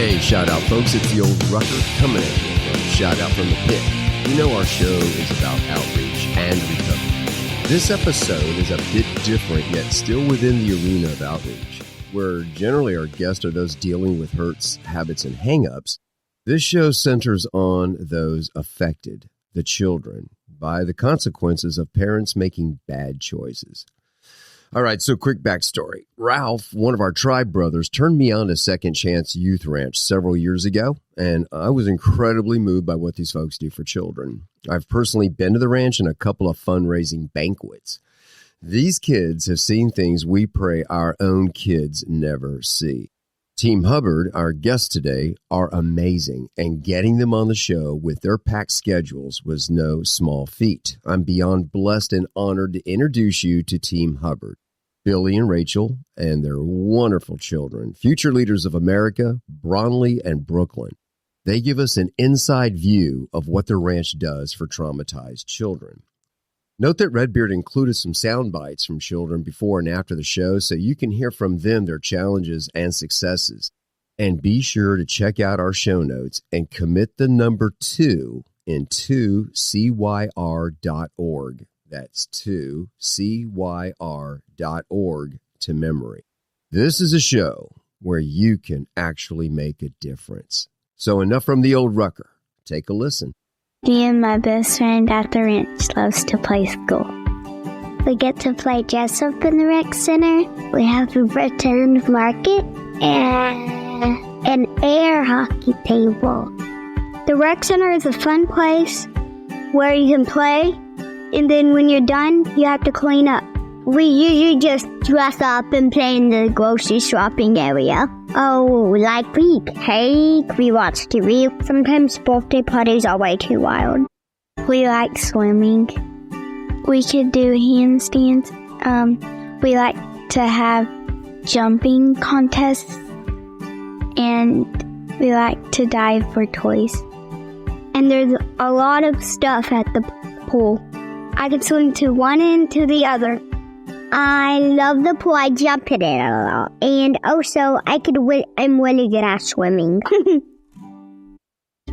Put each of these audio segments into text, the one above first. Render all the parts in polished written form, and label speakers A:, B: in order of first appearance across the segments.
A: Hey, shout out, folks. It's the old Rucker coming at you from Shout Out from the Pit. You know our show is about outreach and recovery. This episode is a bit different, yet still within the arena of outreach, where generally our guests are those dealing with hurts, habits, and hang-ups. This show centers on those affected, the children, by the consequences of parents making bad choices. All right, so quick backstory. Ralph, one of our tribe brothers, turned me on to Second Chance Youth Ranch several years ago, and I was incredibly moved by what these folks do for children. I've personally been to the ranch in a couple of fundraising banquets. These kids have seen things we pray our own kids never see. Team Hubbard, our guests today, are amazing, and getting them on the show with their packed schedules was no small feat. I'm beyond blessed and honored to introduce you to Team Hubbard, Billy and Rachel, and their wonderful children, future leaders of America, Bronley and Brooklyn. They give us an inside view of what the ranch does for traumatized children. Note that Redbeard included some sound bites from children before and after the show, so you can hear from them their challenges and successes. And be sure to check out our show notes and commit the number 2 in 2CYR.org. That's 2CYR.org to memory. This is a show where you can actually make a difference. So enough from the old Rucker. Take a listen.
B: Me and my best friend at the ranch loves to play school. We get to play dress up in the rec center. We have a pretend market and an air hockey table. The rec center is a fun place where you can play, and then when you're done, you have to clean up. We usually just dress up and play in the grocery shopping area. Oh, like we cake, we watch TV. Sometimes birthday parties are way too wild. We like swimming. We could do handstands. We like to have jumping contests. And we like to dive for toys. And there's a lot of stuff at the pool. I can swim to one end to the other. I love the pool. I jump in it a lot. And also, I'm really good at swimming.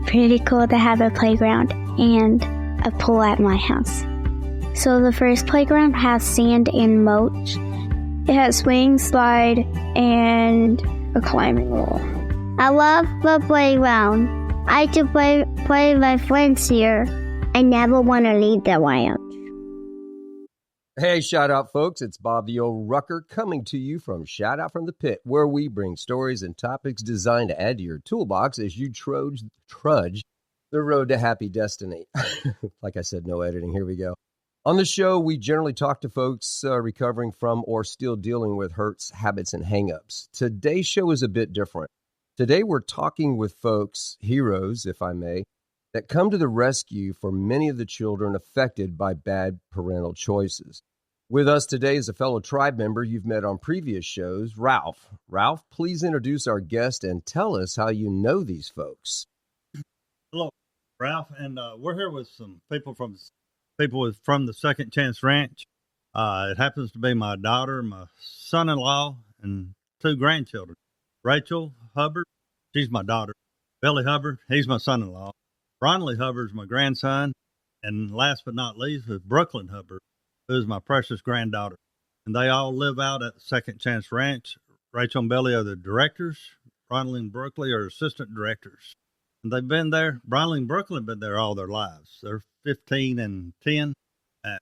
B: Pretty cool to have a playground and a pool at my house. So the first playground has sand and mulch. It has swing, slide, and a climbing wall. I love the playground. I like to play with my friends here. I never want to leave the ranch.
A: Hey, shout out, folks. It's Bob the Old Rucker coming to you from Shout Out from the Pit, where we bring stories and topics designed to add to your toolbox as you trudge the road to happy destiny. Like I said, no editing. Here we go. On the show, we generally talk to folks recovering from or still dealing with hurts, habits, and hangups. Today's show is a bit different. Today, we're talking with folks, heroes, if I may, that come to the rescue for many of the children affected by bad parental choices. With us today is a fellow tribe member you've met on previous shows, Ralph. Ralph, please introduce our guest and tell us how you know these folks.
C: Hello, Ralph, and we're here with some people from the Second Chance Ranch. It happens to be my daughter, my son-in-law, and 2 grandchildren. Rachel Hubbard, she's my daughter. Billy Hubbard, he's my son-in-law. Bronley Hubbard's my grandson. And last but not least is Brooklyn Hubbard, who's my precious granddaughter. And they all live out at the Second Chance Ranch. Rachel and Billy are the directors. Bronley and Brooklyn are assistant directors. And they've been there, Bronley and Brooklyn have been there all their lives. They're 15 and 10. And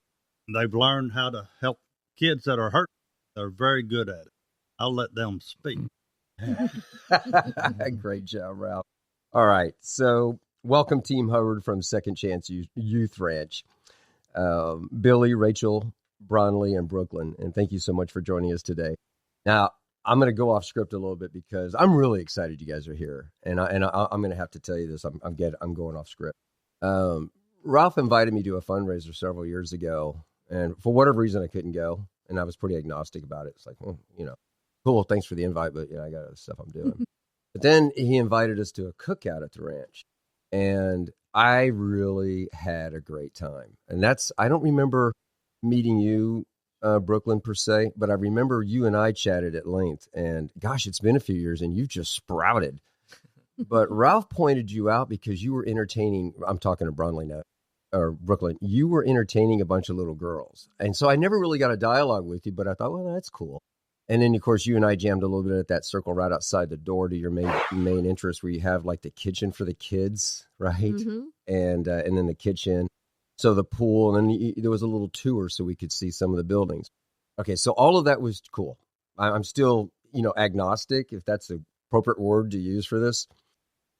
C: they've learned how to help kids that are hurt. They're very good at it. I'll let them speak.
A: Great job, Ralph. All right, so welcome, Team Hubbard from Second Chance Youth Ranch. Billy, Rachel, Bronley, and Brooklyn, and thank you so much for joining us today. Now, I'm going to go off script a little bit because I'm really excited you guys are here, and I'm going to have to tell you this. I'm going off script. Ralph invited me to a fundraiser several years ago, and for whatever reason, I couldn't go, and I was pretty agnostic about it. It's like, well, cool, thanks for the invite, but I got other stuff I'm doing. But then he invited us to a cookout at the ranch, and I really had a great time. And I don't remember meeting you, Brooklyn, per se, but I remember you and I chatted at length. And gosh, it's been a few years, and you've just sprouted. But Ralph pointed you out because you were entertaining. I'm talking to Brunley now, or Brooklyn. You were entertaining a bunch of little girls. And so I never really got a dialogue with you, but I thought, well, that's cool. And then, of course, you and I jammed a little bit at that circle right outside the door to your main interest where you have like the kitchen for the kids, right?
D: Mm-hmm.
A: And then the kitchen. So the pool, and then there was a little tour so we could see some of the buildings. Okay, so all of that was cool. I'm still, agnostic, if that's the appropriate word to use for this.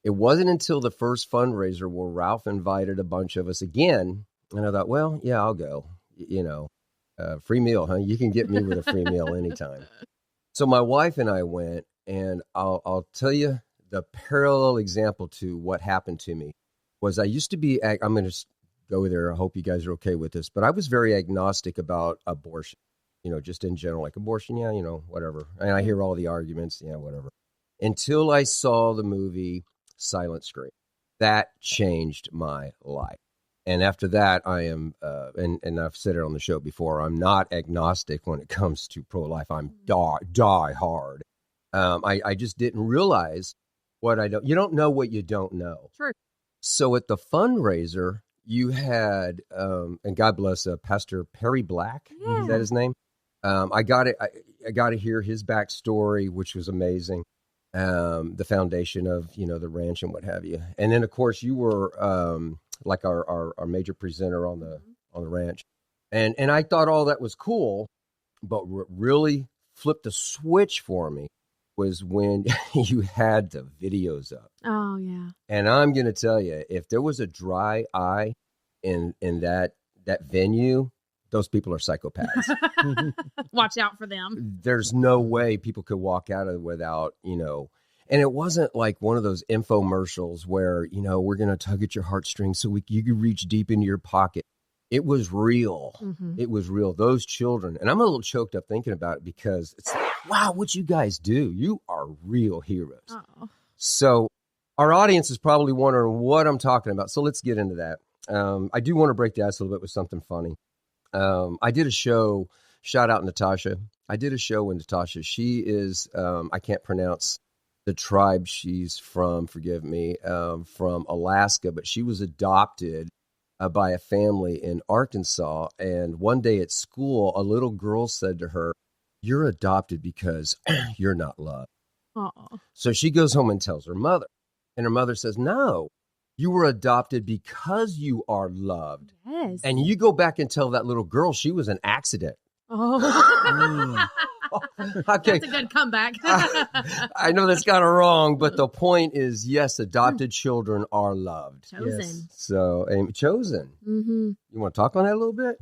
A: It wasn't until the first fundraiser where Ralph invited a bunch of us again, and I thought, well, yeah, I'll go. Free meal, huh? You can get me with a free meal anytime. So my wife and I went, and I'll tell you the parallel example to what happened to me was I used to be, I'm going to go there. I hope you guys are okay with this, but I was very agnostic about abortion, just in general, like abortion, yeah, whatever. And I hear all the arguments, yeah, whatever. Until I saw the movie Silent Scream. That changed my life. And after that, I am, and I've said it on the show before, I'm not agnostic when it comes to pro-life. I'm die hard. I just didn't realize what I don't. You don't know what you don't know.
D: True.
A: So at the fundraiser, you had, and God bless Pastor Perry Black.
D: Yeah.
A: Is that his name? I got to hear his backstory, which was amazing. The foundation of, the ranch and what have you. And then, of course, you were like our major presenter on the ranch. And I thought all that was cool, but what really flipped the switch for me was when you had the videos up.
D: Oh, yeah.
A: And I'm going to tell you, if there was a dry eye in that venue, those people are psychopaths.
D: Watch out for them.
A: There's no way people could walk out of it without, and it wasn't like one of those infomercials where, we're going to tug at your heartstrings so you can reach deep into your pocket. It was real.
D: Mm-hmm.
A: It was real. Those children, and I'm a little choked up thinking about it because it's like, wow, what you guys do. You are real heroes.
D: Oh.
A: So our audience is probably wondering what I'm talking about. So let's get into that. I do want to break the ice a little bit with something funny. I did a show, shout out Natasha. I did a show with Natasha. She is, I can't pronounce the tribe she's from, forgive me, from Alaska, but she was adopted by a family in Arkansas. And one day at school, a little girl said to her, "You're adopted because you're not loved."
D: Uh-oh.
A: So she goes home and tells her mother. And her mother says, "No, you were adopted because you are loved."
D: Yes.
A: And you go back and tell that little girl she was an accident.
D: Oh.
A: Okay.
D: That's a good comeback.
A: I know that's kind of wrong, but the point is, yes, adopted children are loved.
D: Chosen.
A: Yes. So, chosen.
D: Mm-hmm.
A: You want to talk on that a little bit?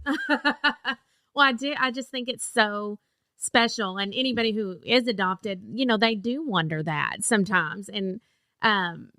D: Well, I do. I just think it's so special. And anybody who is adopted, they do wonder that sometimes. And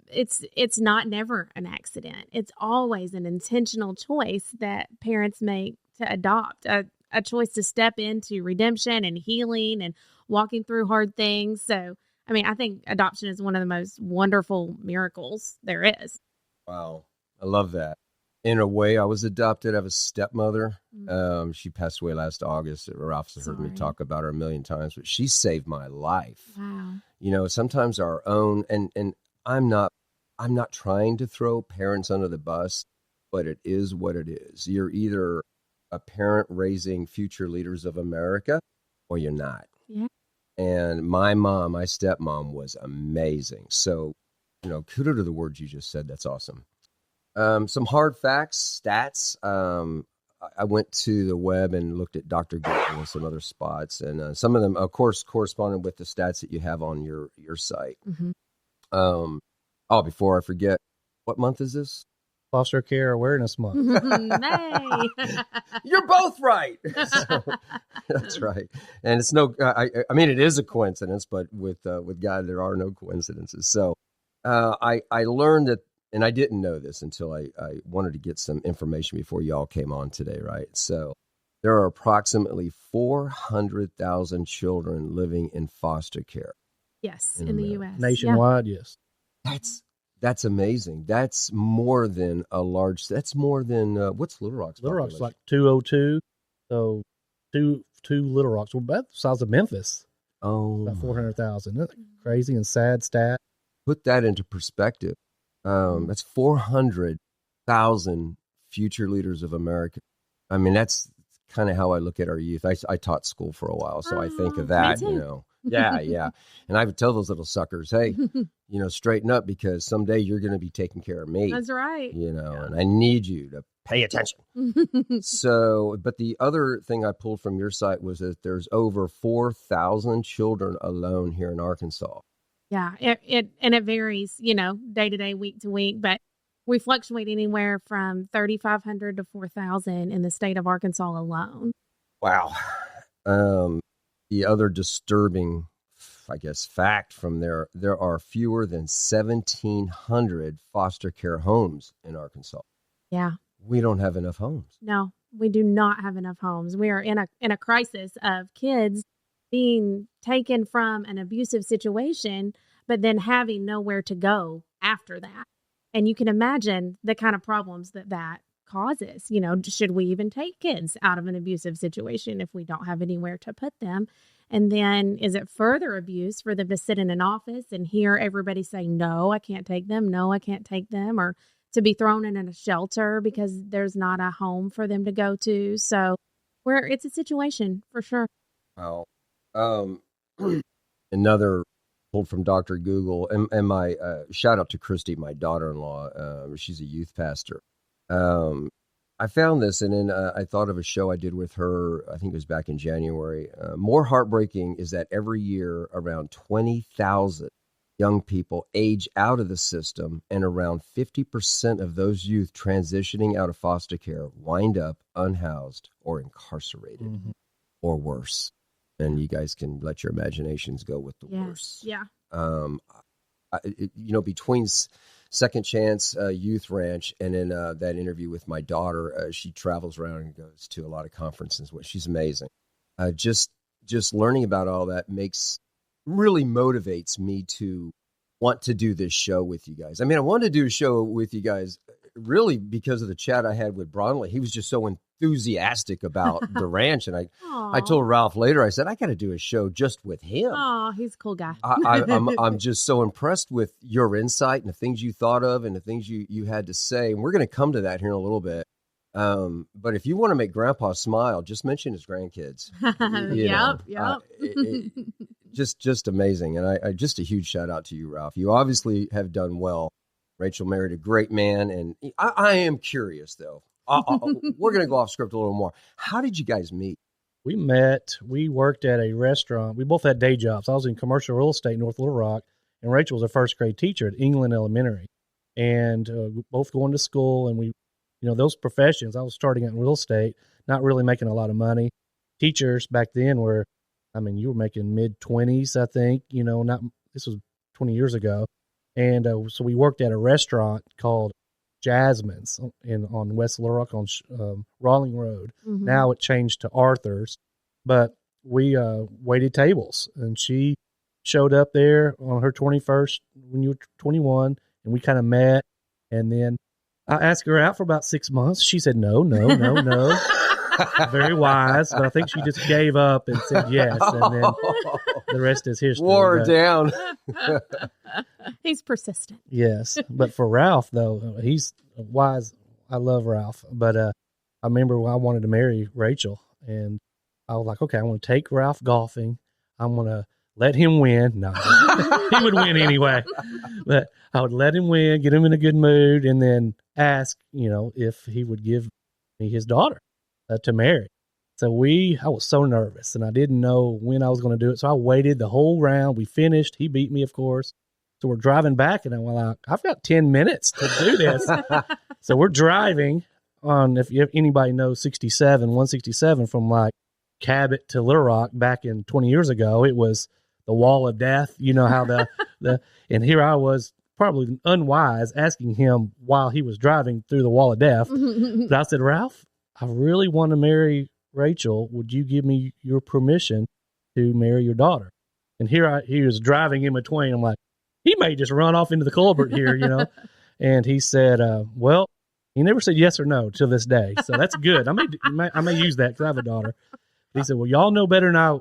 D: it's not never an accident. It's always an intentional choice that parents make to adopt, a choice to step into redemption and healing and walking through hard things. So, I think adoption is one of the most wonderful miracles there is.
A: Wow. I love that. In a way, I was adopted. I have a stepmother.
D: Mm-hmm.
A: She passed away last August. Ralph's heard me
D: Sorry.
A: talk about her a million times, but she saved my life.
D: Wow.
A: Sometimes our own, and I'm not trying to throw parents under the bus, but it is what it is. You're either a parent raising future leaders of America or you're not.
D: Yeah.
A: And my stepmom was amazing. So, kudos to the words you just said. That's awesome. Some hard facts, stats. I went to the web and looked at Dr. Google and some other spots, and some of them, of course, corresponded with the stats that you have on your site.
D: Mm-hmm.
A: Before I forget, what month is this?
E: Foster Care Awareness Month.
D: Nay.
A: You're both right. So, that's right. And it's it is a coincidence, but with God, there are no coincidences. So I learned that, and I didn't know this until I wanted to get some information before y'all came on today, right? So there are approximately 400,000 children living in foster care.
D: Yes,
A: In
D: in the
A: America.
D: U.S.
E: Nationwide, yes.
A: That's amazing. That's more than that's more than, what's Little Rock's
E: Little Rock's
A: population?
E: like 202. So two Little Rocks. Well, about the size of Memphis.
A: Oh,
E: About 400,000. Isn't that crazy and sad stat?
A: put that into perspective, that's 400,000 future leaders of America. I mean, that's kind of how I look at our youth. I taught school for a while, so I think of that,
D: me too.
A: you know. Yeah. And I would tell those little suckers, hey, you know, straighten up because someday you're going to be taking care of me.
D: That's right.
A: You know, and I need you to pay attention. So, but the other thing I pulled from your site was that there's over 4,000 children alone here in Arkansas.
D: Yeah, it varies, you know, day to day, week to week, but we fluctuate anywhere from 3,500 to 4,000 in the state of Arkansas alone.
A: Wow. The other disturbing, I guess, fact from there are fewer than 1,700 foster care homes in Arkansas.
D: Yeah.
A: We don't have enough homes.
D: No, we do not have enough homes. We are in a crisis of kids being taken from an abusive situation, but then having nowhere to go after that. And you can imagine the kind of problems that causes. You know, should we even take kids out of an abusive situation if we don't have anywhere to put them? And then is it further abuse for them to sit in an office and hear everybody say, no, I can't take them. No, I can't take them. Or to be thrown in a shelter because there's not a home for them to go to. So it's a situation for sure.
A: Wow. Another pulled from Dr. Google and my shout out to Christy, my daughter-in-law. She's a youth pastor. I found this and then I thought of a show I did with her. I think it was back in January. More heartbreaking is that every year around 20,000 young people age out of the system, and around 50% of those youth transitioning out of foster care wind up unhoused or incarcerated or worse. And you guys can let your imaginations go with the worse.
D: Yeah.
A: You know, between Second Chance Youth Ranch and then that interview with my daughter, she travels around and goes to a lot of conferences. She's amazing. Just learning about all that really motivates me to want to do this show with you guys. I mean, I wanted to do a show with you guys really because of the chat I had with Bronley. He was just so enthusiastic about the ranch. And I told Ralph later, I said, I got to do a show just with him.
D: Oh, he's a cool guy.
A: I'm just so impressed with your insight and the things you thought of and the things you had to say. And we're going to come to that here in a little bit. But if you want to make Grandpa smile, just mention his grandkids.
D: Yep.
A: Just amazing. And I just a huge shout out to you, Ralph. You obviously have done well. Rachel married a great man. And I am curious, though. We're going to go off script a little more. How did you guys meet?
E: We worked at a restaurant. We both had day jobs. I was in commercial real estate in North Little Rock, and Rachel was a first grade teacher at England Elementary. And both going to school, and we, you know, those professions, I was starting out in real estate, not really making a lot of money. Teachers back then were, I mean, you were making mid-20s, I think, you know, this was 20 years ago. And so we worked at a restaurant called Jasmine's on West Little Rock on Rawling Road. Mm-hmm. Now it changed to Arthur's, but we waited tables, and she showed up there on her 21st when you were 21, and we kind of met. And then I asked her out for about 6 months. She said, no. Very wise, but I think she just gave up and said yes, and then the rest is history.
A: Wore down.
D: He's persistent.
E: Yes, but for Ralph, though, he's wise. I love Ralph, but I remember when I wanted to marry Rachel, and I was like, okay, I want to take Ralph golfing. I'm going to let him win. No, he would win anyway, but I would let him win, get him in a good mood, and then ask, you know, if he would give me his daughter to marry. So I was so nervous, and I didn't know when I was going to do it. So I waited the whole round. We finished. He beat me, of course. So we're driving back, and I'm like, I've got 10 minutes to do this. So we're driving on, if anybody knows 167 from like Cabot to Little Rock back in 20 years ago, it was the wall of death. You know how and here I was probably unwise asking him while he was driving through the wall of death. But I said, Ralph, I really want to marry Rachel. Would you give me your permission to marry your daughter? And he was driving in between. I'm like, he may just run off into the culvert here, you know. And he said, well, he never said yes or no till this day. So that's good. I may use that because I have a daughter. He said, well, y'all know better than I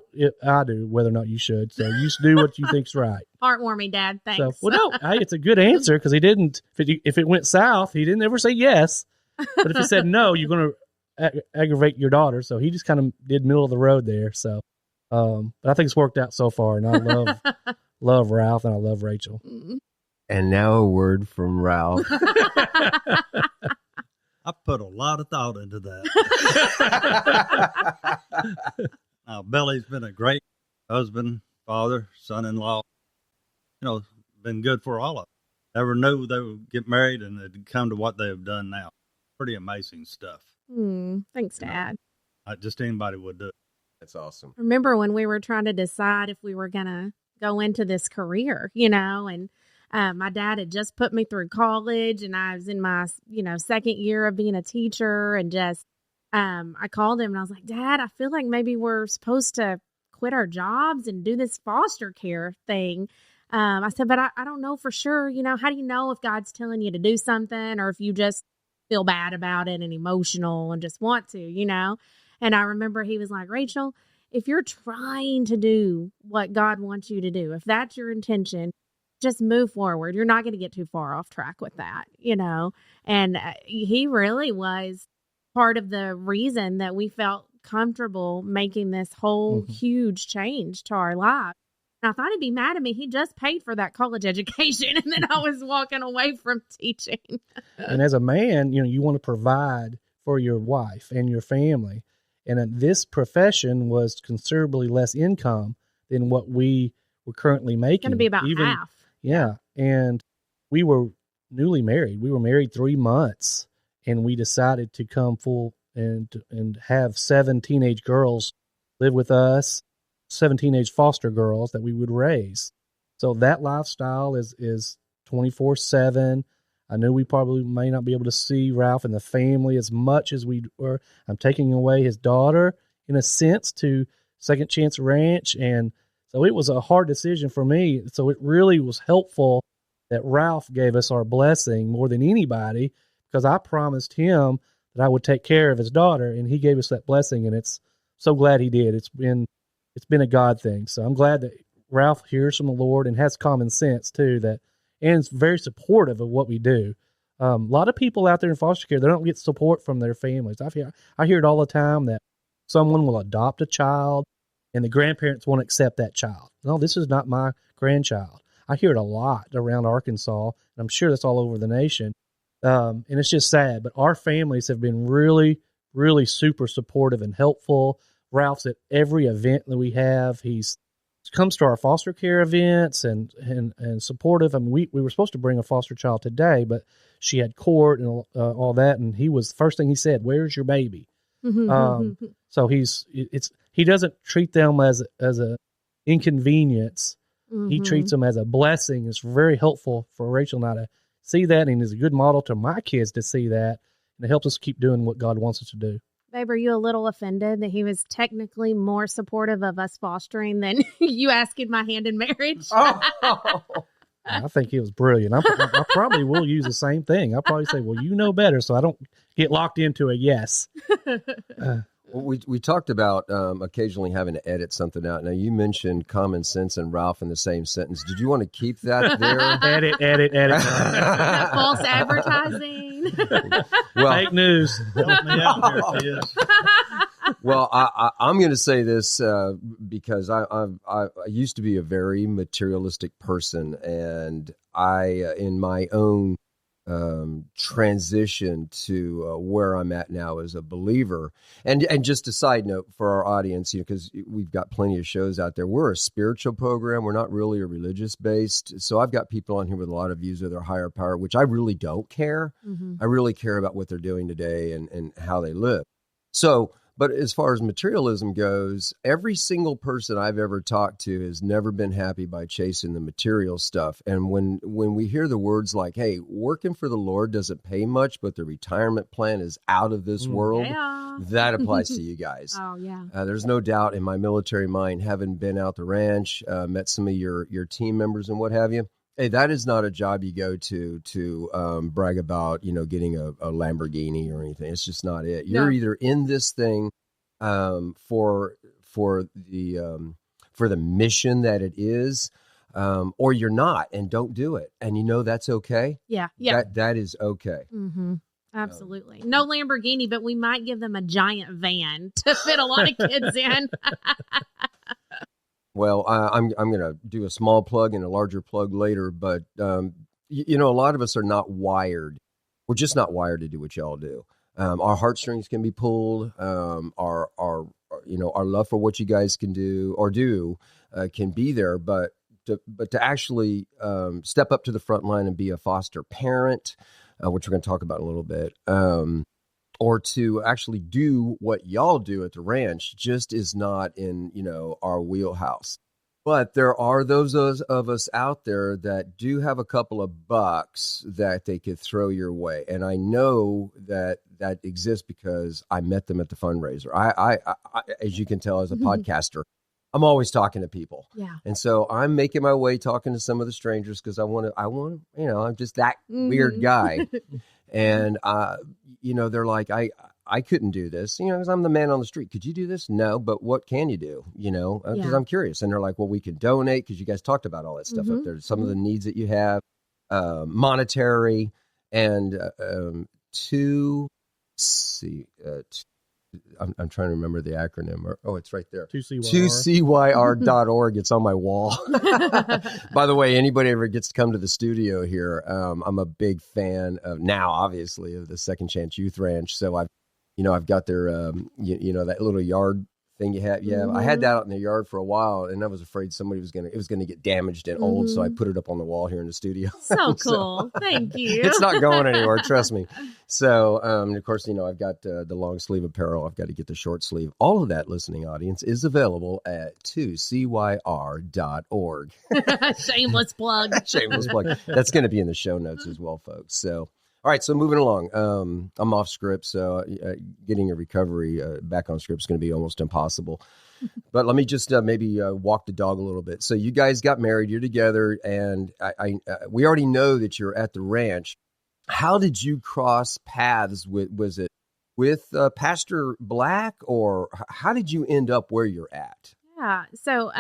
E: do whether or not you should. So you just do what you think's right.
D: Heartwarming, Dad. Thanks.
E: So, well, no, hey, it's a good answer because he didn't. If it went south, he didn't ever say yes. But if he said no, you're going to aggravate your daughter. So he just kind of did middle of the road there. So, but I think it's worked out so far, and I love Ralph and I love Rachel.
A: And now a word from Ralph.
C: I put a lot of thought into that. Now, Billy's been a great husband, father, son-in-law. Been good for all of us. Never knew they would get married and it'd come to what they have done now. Pretty amazing stuff.
D: Thanks, Dad.
C: Not just anybody would do it.
A: That's awesome.
D: Remember when we were trying to decide if we were going to go into this career, and my dad had just put me through college and I was in my, second year of being a teacher, and just, I called him and I was like, Dad, I feel like maybe we're supposed to quit our jobs and do this foster care thing. I said, but I don't know for sure. How do you know if God's telling you to do something or if you just feel bad about it and emotional and just want to, And I remember he was like, Rachel, if you're trying to do what God wants you to do, if that's your intention, just move forward. You're not going to get too far off track with that, And he really was part of the reason that we felt comfortable making this whole huge change to our life. And I thought he'd be mad at me. He just paid for that college education, and then I was walking away from teaching.
E: And as a man, you want to provide for your wife and your family. And this profession was considerably less income than what we were currently making.
D: Going to be about half.
E: Yeah. And we were newly married. We were married 3 months, and we decided to come full and have 7 teenage girls live with us, 7 teenage foster girls that we would raise. So that lifestyle is 24/7. I knew we probably may not be able to see Ralph and the family as much as we were. I'm taking away his daughter, in a sense, to Second Chance Ranch. And so it was a hard decision for me. So it really was helpful that Ralph gave us our blessing more than anybody, because I promised him that I would take care of his daughter, and he gave us that blessing. And it's so glad he did. It's been a God thing. So I'm glad that Ralph hears from the Lord and has common sense too, and is very supportive of what we do. A lot of people out there in foster care, they don't get support from their families. I hear it all the time that someone will adopt a child and the grandparents won't accept that child. No, this is not my grandchild. I hear it a lot around Arkansas, and I'm sure that's all over the nation. And it's just sad, but our families have been really, really super supportive and helpful. Ralph's at every event that we have. He comes to our foster care events and supportive. I mean, we were supposed to bring a foster child today, but she had court and all that. And first thing he said, "Where's your baby?" So he doesn't treat them as a inconvenience. He treats them as a blessing. It's very helpful for Rachel and I to see that, and is a good model to my kids to see that, and it helps us keep doing what God wants us to do.
D: Babe, are you a little offended that he was technically more supportive of us fostering than you asking my hand in marriage?
E: I think he was brilliant. I probably will use the same thing. I'll probably say, well, you know better, so I don't get locked into a yes.
A: We talked about occasionally having to edit something out. Now, you mentioned common sense and Ralph in the same sentence. Did you want to keep that there?
E: Edit.
D: False advertising.
A: Well,
E: fake news.
C: Help me out here, kids.
A: Well, I'm going to say this because I used to be a very materialistic person, and I, in my own transition to where I'm at now as a believer. And just a side note for our audience, because we've got plenty of shows out there. We're a spiritual program. We're not really a religious based. So I've got people on here with a lot of views of their higher power, which I really don't care. I really care about what they're doing today and how they live. So, but as far as materialism goes, every single person I've ever talked to has never been happy by chasing the material stuff. And when we hear the words like, hey, working for the Lord doesn't pay much, but the retirement plan is out of this world, that applies to you guys.
D: Oh, yeah.
A: There's no doubt in my military mind, having been out the ranch, met some of your team members and what have you. Hey, that is not a job you go to brag about, getting a Lamborghini or anything. It's just not it. You're either in this thing for the mission that it is, or you're not and don't do it. And that's okay.
D: Yeah. Yeah.
A: That is okay.
D: Mm-hmm. Absolutely. No Lamborghini, but we might give them a giant van to fit a lot of kids in.
A: Well, I'm going to do a small plug and a larger plug later, but a lot of us are not wired. We're just not wired to do what y'all do. Our heartstrings can be pulled. Our love for what you guys can do can be there, but to actually step up to the front line and be a foster parent, which we're going to talk about in a little bit, or to actually do what y'all do at the ranch just is not in, our wheelhouse. But there are those of us out there that do have a couple of bucks that they could throw your way. And I know that exists because I met them at the fundraiser. I as you can tell, as a podcaster, I'm always talking to people.
D: Yeah.
A: And so I'm making my way talking to some of the strangers because I want to, I'm just that weird guy. And, they're like, I couldn't do this, because I'm the man on the street. Could you do this? No, but what can you do? Because I'm curious. And they're like, well, we can donate because you guys talked about all that stuff up there. Some of the needs that you have, monetary, and I'm trying to remember the acronym. It's right there. 2CYR.org. It's on my wall. By the way, anybody ever gets to come to the studio here, I'm a big fan of now, obviously, of the Second Chance Youth Ranch. So I've got their, that little yard thing you have. Yeah, I had that out in the yard for a while, and I was afraid somebody was going to get damaged and old. So I put it up on the wall here in the studio.
D: So cool. Thank you.
A: It's not going anywhere. Trust me. So, of course, I've got the long sleeve apparel. I've got to get the short sleeve. All of that, listening audience, is available at 2CYR.org.
D: Shameless plug.
A: Shameless plug. That's going to be in the show notes as well, folks. So, all right, so moving along. I'm off script, so getting a recovery back on script is going to be almost impossible. But let me just maybe walk the dog a little bit. So you guys got married, you're together, and we already know that you're at the ranch. How did you cross paths was it with Pastor Black, or how did you end up where you're at?
D: Yeah, so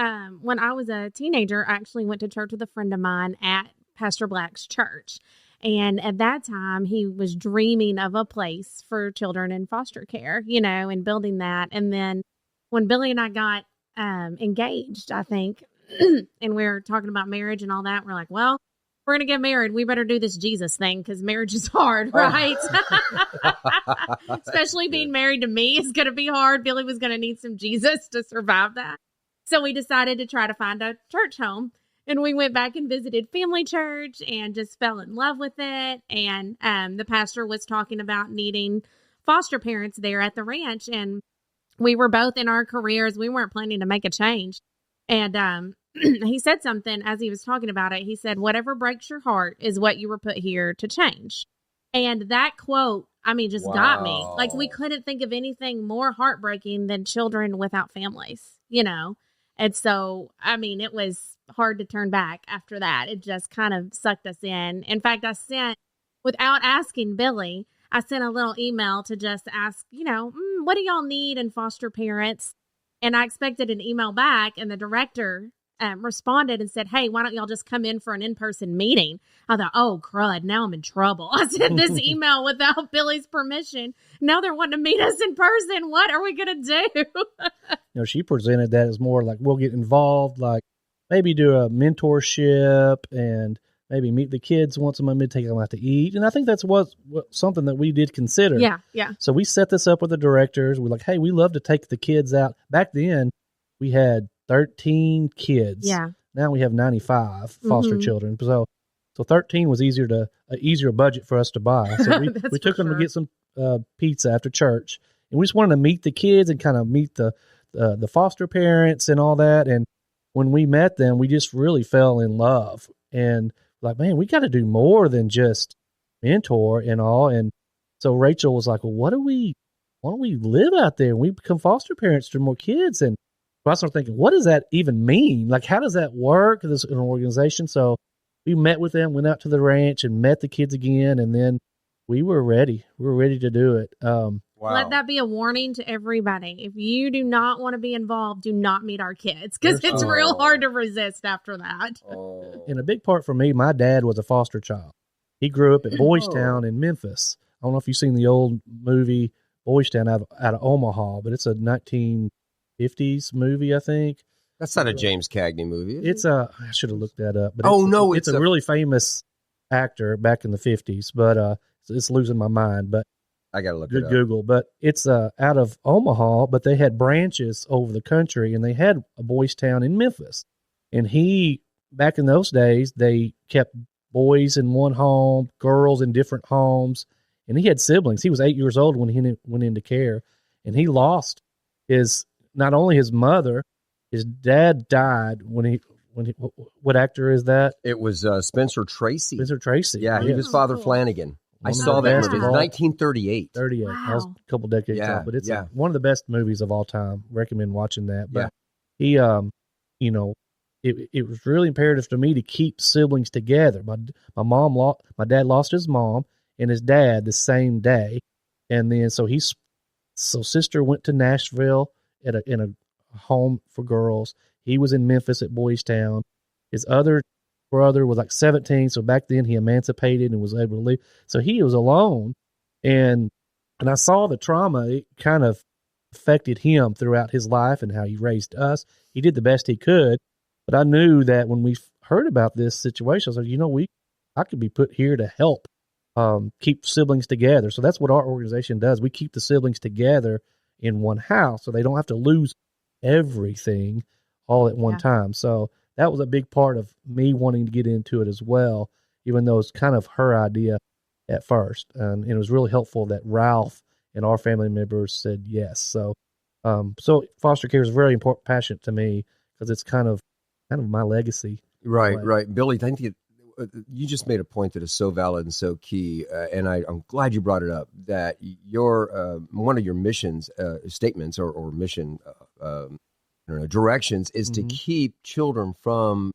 D: when I was a teenager, I actually went to church with a friend of mine at Pastor Black's church. And at that time, he was dreaming of a place for children in foster care, and building that. And then when Billy and I got engaged, I think, and we were talking about marriage and all that, we're like, well, we're going to get married. We better do this Jesus thing because marriage is hard, right? Especially being married to me is going to be hard. Billy was going to need some Jesus to survive that. So we decided to try to find a church home. And we went back and visited Family Church and just fell in love with it. And the pastor was talking about needing foster parents there at the ranch. And we were both in our careers. We weren't planning to make a change. And he said something as he was talking about it. He said, whatever breaks your heart is what you were put here to change. And that quote, just got me. Like, we couldn't think of anything more heartbreaking than children without families, And so, it was hard to turn back after that. It just kind of sucked us in. In fact, without asking Billy, I sent a little email to just ask, what do y'all need in foster parents? And I expected an email back, and the director responded and said, hey, why don't y'all just come in for an in-person meeting? I thought, oh, crud, now I'm in trouble. I sent this email without Billy's permission. Now they're wanting to meet us in person. What are we going to do?
E: She presented that as more like we'll get involved, like maybe do a mentorship and maybe meet the kids once a month, maybe take them out to eat. And I think that's what something that we did consider.
D: Yeah.
E: So we set this up with the directors. We're like, hey, we love to take the kids out. Back then, we had 13 kids.
D: Yeah.
E: Now we have 95 foster children. So 13 was easier budget for us to buy. So we took them to get some pizza after church. And we just wanted to meet the kids and kind of meet the foster parents and all that. And when we met them, we just really fell in love. And like, man, we got to do more than just mentor and all. And so Rachel was like, well, why don't we live out there and we become foster parents to more kids? And I started thinking, what does that even mean? Like, how does that work as an organization? So we met with them, went out to the ranch and met the kids again. And then we were ready. We were ready to do it.
A: Wow.
D: Let that be a warning to everybody. If you do not want to be involved, do not meet our kids, because it's real hard to resist after that.
A: Oh.
E: And a big part for me, my dad was a foster child. He grew up at Boys Town in Memphis. I don't know if you've seen the old movie Boys Town out of Omaha, but it's a 1950s movie, I think.
A: That's not a James Cagney movie.
E: It's I should have looked that up. But it's a really famous actor back in the 50s, but it's losing my mind. But
A: I got to look
E: good
A: it up.
E: Google. But it's out of Omaha, but they had branches over the country, and they had a Boys Town in Memphis. And back in those days, they kept boys in one home, girls in different homes, and he had siblings. He was 8 years old when he went into care, and he lost not only his mother. His dad died when he. What actor is that?
A: It was Spencer Tracy.
E: Spencer Tracy.
A: Yeah, he was Father Flanagan. I
E: One of
A: saw
E: the
A: that
E: best
A: movie.
E: of
A: It's
E: all.
A: 1938.
E: 38. That was
D: Wow.
E: a couple decades
A: Yeah,
E: out, but it's
A: yeah.
E: one of the best movies of all time. Recommend watching that. But
A: Yeah.
E: he, it was really imperative to me to keep siblings together. My dad lost his mom and his dad the same day, and then so sister went to Nashville in a home for girls. He was in Memphis at Boys Town. His other brother was like 17, so back then he emancipated and was able to leave. So he was alone, and I saw the trauma. It kind of affected him throughout his life and how he raised us. He did the best he could, but I knew that when we heard about this situation, I was like, I could be put here to help keep siblings together. So that's what our organization does. We keep the siblings together in one house, so they don't have to lose everything all at one time. So that was a big part of me wanting to get into it as well, even though it's kind of her idea at first. And it was really helpful that Ralph and our family members said yes. So foster care is very important, passionate to me, because it's kind of my legacy.
A: Right. Billy, I think you just made a point that is so valid and so key, and I'm glad you brought it up, that your one of your missions statements or mission directions is to keep children from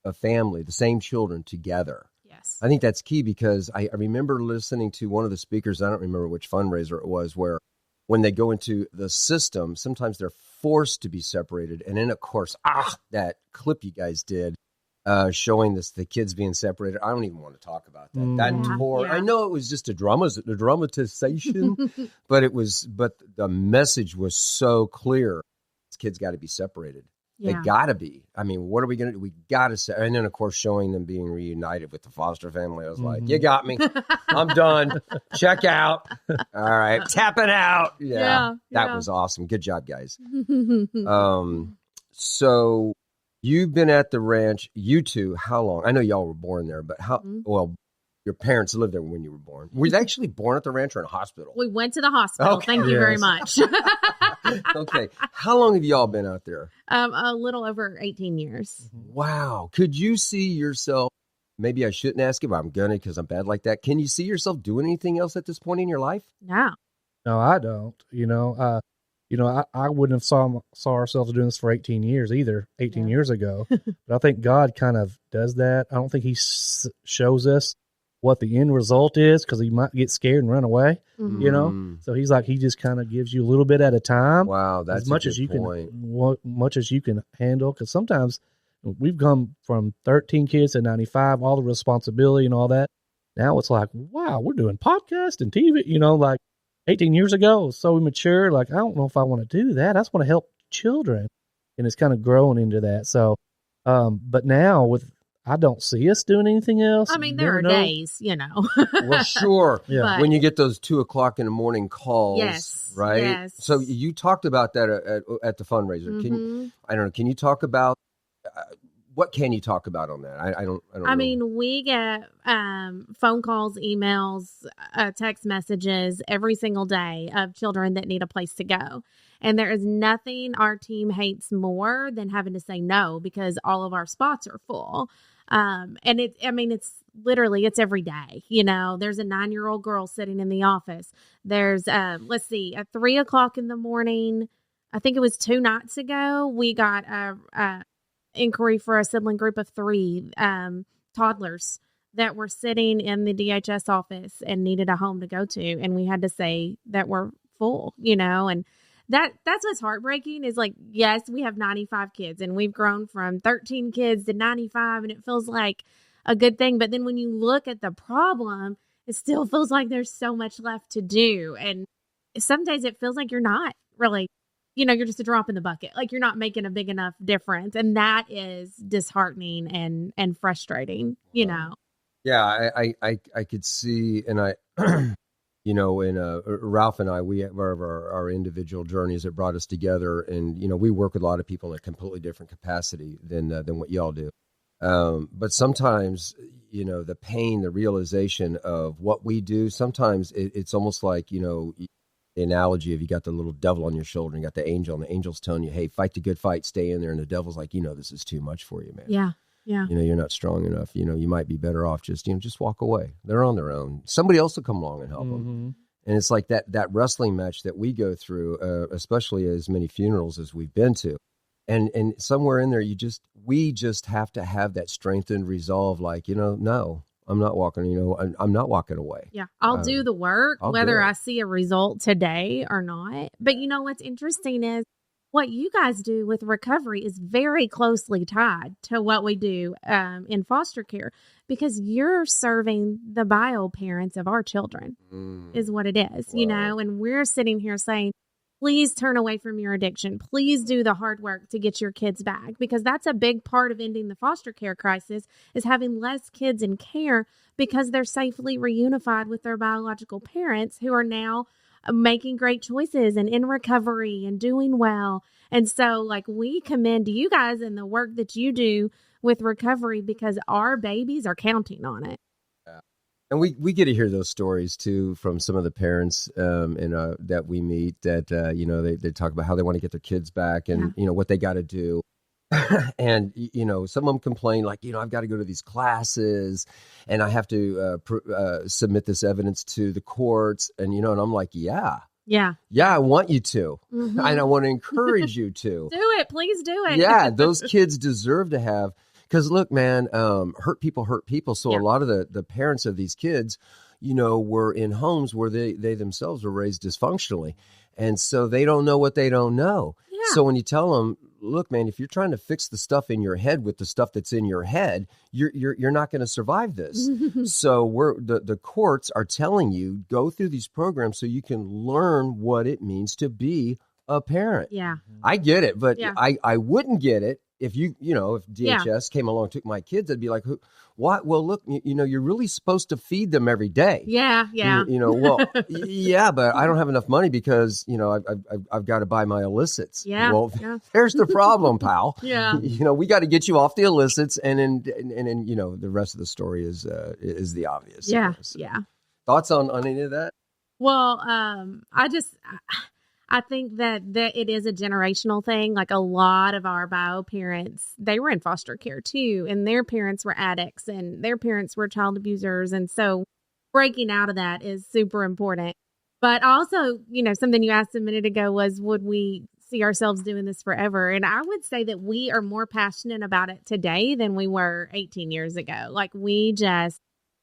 A: a family, the same children, together.
D: Yes.
A: I think that's key, because I remember listening to one of the speakers, I don't remember which fundraiser it was, where when they go into the system, sometimes they're forced to be separated. And then, of course, that clip you guys did showing the kids being separated. I don't even want to talk about that. That tore.
D: Yeah.
A: I know it was just a dramatization, but the message was so clear. These kids got to be separated. They got to be. I mean, what are we going to do? We got to say. And then, of course, showing them being reunited with the foster family. I was like, you got me. I'm done. Check out. All right. Tapping out. Yeah. That was awesome. Good job, guys. So you've been at the ranch, you two, how long? I know y'all were born there, but well, your parents lived there when you were born. Were you actually born at the ranch or in a hospital?
D: We went to the hospital.
A: Okay.
D: Thank you very much.
A: Okay. How long have y'all been out there?
D: A little over 18 years.
A: Wow. Could you see yourself, maybe I shouldn't ask it, but I'm going to because I'm bad like that. Can you see yourself doing anything else at this point in your life?
D: No.
E: No, I don't. I wouldn't have saw ourselves doing this for 18 years either, 18 years ago. But I think God kind of does that. I don't think he shows us what the end result is, because he might get scared and run away, So he's like, he just kind of gives you a little bit at a time.
A: Wow, that's
E: as much
A: a
E: as
A: good
E: you
A: point.
E: much as you can handle. Because sometimes we've come from 13 kids to 95, all the responsibility and all that. Now it's like, wow, we're doing podcast and TV, like 18 years ago, it was so immature. Like, I don't know if I want to do that. I just want to help children. And it's kind of growing into that. So, but now I don't see us doing anything else.
D: I mean, there are days,
A: Well, sure.
E: Yeah.
A: When you get those 2:00 in the morning calls,
D: Yes,
A: right?
D: yes.
A: So you talked about that at the fundraiser. Can you talk about what can you talk about on that? I don't know.
D: I mean, we get phone calls, emails, text messages every single day of children that need a place to go. And there is nothing our team hates more than having to say no, because all of our spots are full. And it's literally, it's every day. There's a 9-year-old girl sitting in the office. There's, at 3:00 in the morning, I think it was 2 nights ago, we got a inquiry for a sibling group of 3 toddlers that were sitting in the DHS office and needed a home to go to. And we had to say that we're full, and that's what's heartbreaking is like, yes, we have 95 kids and we've grown from 13 kids to 95 and it feels like a good thing. But then when you look at the problem, it still feels like there's so much left to do. And some days it feels like you're not really, you're just a drop in the bucket. Like you're not making a big enough difference. And that is disheartening and frustrating,
A: Yeah, I could see, and I, Ralph and I, we have our individual journeys that brought us together, and we work with a lot of people in a completely different capacity than what y'all do. But sometimes, the pain, the realization of what we do, sometimes it's almost like the analogy of you got the little devil on your shoulder and you got the angel, and the angel's telling you, hey, fight the good fight, stay in there, and the devil's like, this is too much for you, man.
D: Yeah. Yeah.
A: You're not strong enough. You might be better off just walk away. They're on their own. Somebody else will come along and help them. And it's like that wrestling match that we go through, especially as many funerals as we've been to. And somewhere in there, we just have to have that strengthened resolve. Like, no, I'm not walking, I'm not walking away.
D: Yeah. I'll do the work,
A: I'll
D: whether I see a result today or not. But what's interesting is, what you guys do with recovery is very closely tied to what we do in foster care, because you're serving the bio parents of our children is what it is,
A: Wow.
D: and we're sitting here saying, please turn away from your addiction. Please do the hard work to get your kids back, because that's a big part of ending the foster care crisis is having less kids in care because they're safely reunified with their biological parents who are now making great choices and in recovery and doing well. And so we commend you guys and the work that you do with recovery, because our babies are counting on it.
A: And we get to hear those stories too from some of the parents that we meet that, they talk about how they want to get their kids back and, what they got to do. And, some of them complain like, I've got to go to these classes and I have to submit this evidence to the courts. And, and I'm like, yeah, I want you to.
D: Mm-hmm.
A: And I want to encourage you to.
D: Do it. Please do it.
A: Yeah, those kids deserve to have, because look, man, hurt people. So a lot of the parents of these kids, were in homes where they themselves were raised dysfunctionally. And so they don't know what they don't know. Yeah. So when you tell them, look, man, if you're trying to fix the stuff in your head with the stuff that's in your head, you're not going to survive this. So the courts are telling you, go through these programs so you can learn what it means to be a parent.
D: Yeah.
A: I get it, but I wouldn't get it if if DHS came along and took my kids. I'd be like, what? Well, look, you're really supposed to feed them every day.
D: Yeah.
A: Well, yeah, but I don't have enough money because, I've got to buy my illicits.
D: Yeah.
A: Well, there's the problem, pal.
D: Yeah.
A: We got to get you off the illicits, and then the rest of the story is the obvious.
D: Yeah.
A: So,
D: yeah.
A: Thoughts on any of that?
D: Well, I think that it is a generational thing. Like a lot of our bio parents, they were in foster care too, and their parents were addicts and their parents were child abusers. And so breaking out of that is super important. But also, something you asked a minute ago was, would we see ourselves doing this forever? And I would say that we are more passionate about it today than we were 18 years ago. Like we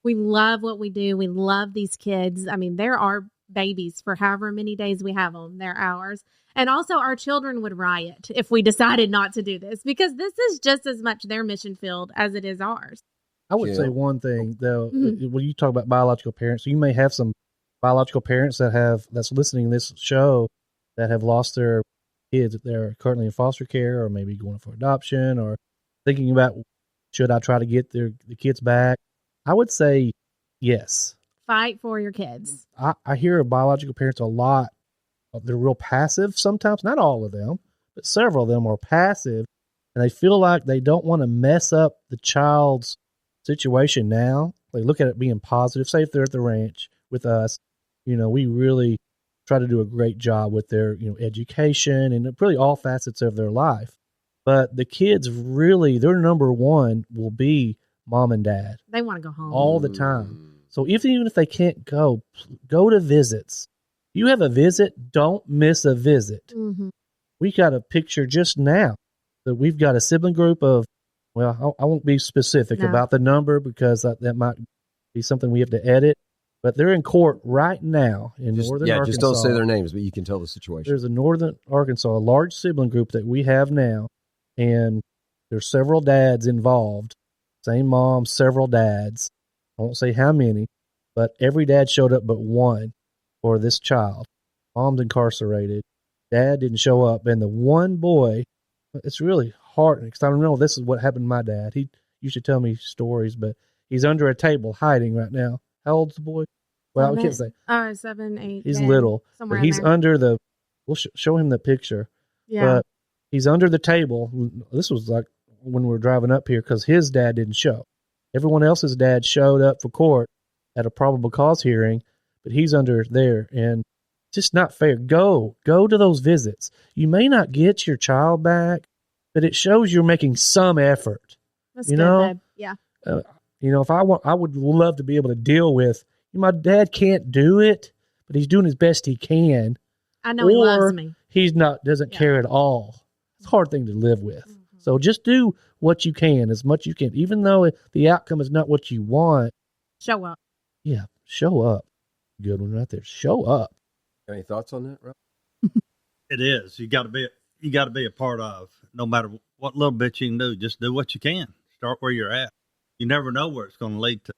D: love what we do. We love these kids. I mean, there are babies for however many days we have them. They're ours. And also our children would riot if we decided not to do this, because this is just as much their mission field as it is ours.
E: I would say one thing though, when you talk about biological parents, you may have some biological parents that's listening to this show that have lost their kids that they're currently in foster care, or maybe going for adoption, or thinking about, should I try to get the kids back? I would say yes.
D: Fight for your kids.
E: I hear biological parents a lot. They're real passive sometimes, not all of them, but several of them are passive, and they feel like they don't want to mess up the child's situation now. They look at it being positive. Say if they're at the ranch with us, we really try to do a great job with their, education and really all facets of their life. But the kids really, their number one will be mom and dad.
D: They want to go home
E: all the time. So even if they can't go to visits. If you have a visit, don't miss a visit.
D: Mm-hmm.
E: We got a picture just now that we've got a sibling group of, well, I won't be specific about the number because that might be something we have to edit. but they're in court right now in northern Arkansas.
A: Just don't say their names, but you can tell the situation.
E: There's a northern Arkansas, a large sibling group that we have now, and there's several dads involved. Same mom, several dads. I won't say how many, but every dad showed up but one for this child. Mom's incarcerated. Dad didn't show up, and the one boy, it's really hard because I don't know. This is what happened to my dad. He used to tell me stories, but he's under a table hiding right now. How old's the boy? Well, I can't say.
D: 7, 8.
E: He's
D: 10,
E: little,
D: somewhere
E: but he's
D: in there.
E: under the. We'll show him the picture.
D: Yeah.
E: But he's under the table. This was like when we were driving up here because his dad didn't show. Everyone else's dad showed up for court at a probable cause hearing, but he's under there, and it's just not fair. Go to those visits. You may not get your child back, but it shows you're making some effort.
D: That's
E: you
D: good,
E: know?
D: babe. Yeah.
E: If I would love to be able to deal with. My dad can't do it, but he's doing his best he can.
D: I know he loves me.
E: He's doesn't care at all. It's a hard thing to live with. Mm-hmm. So just do what you can, as much you can, even though the outcome is not what you want.
D: Show up.
E: Yeah, show up. Good one right there. Show up.
A: Any thoughts on that, Rob?
C: It is. You got to be a part of. No matter what little bit you can do, just do what you can. Start where you're at. You never know where it's going to lead to.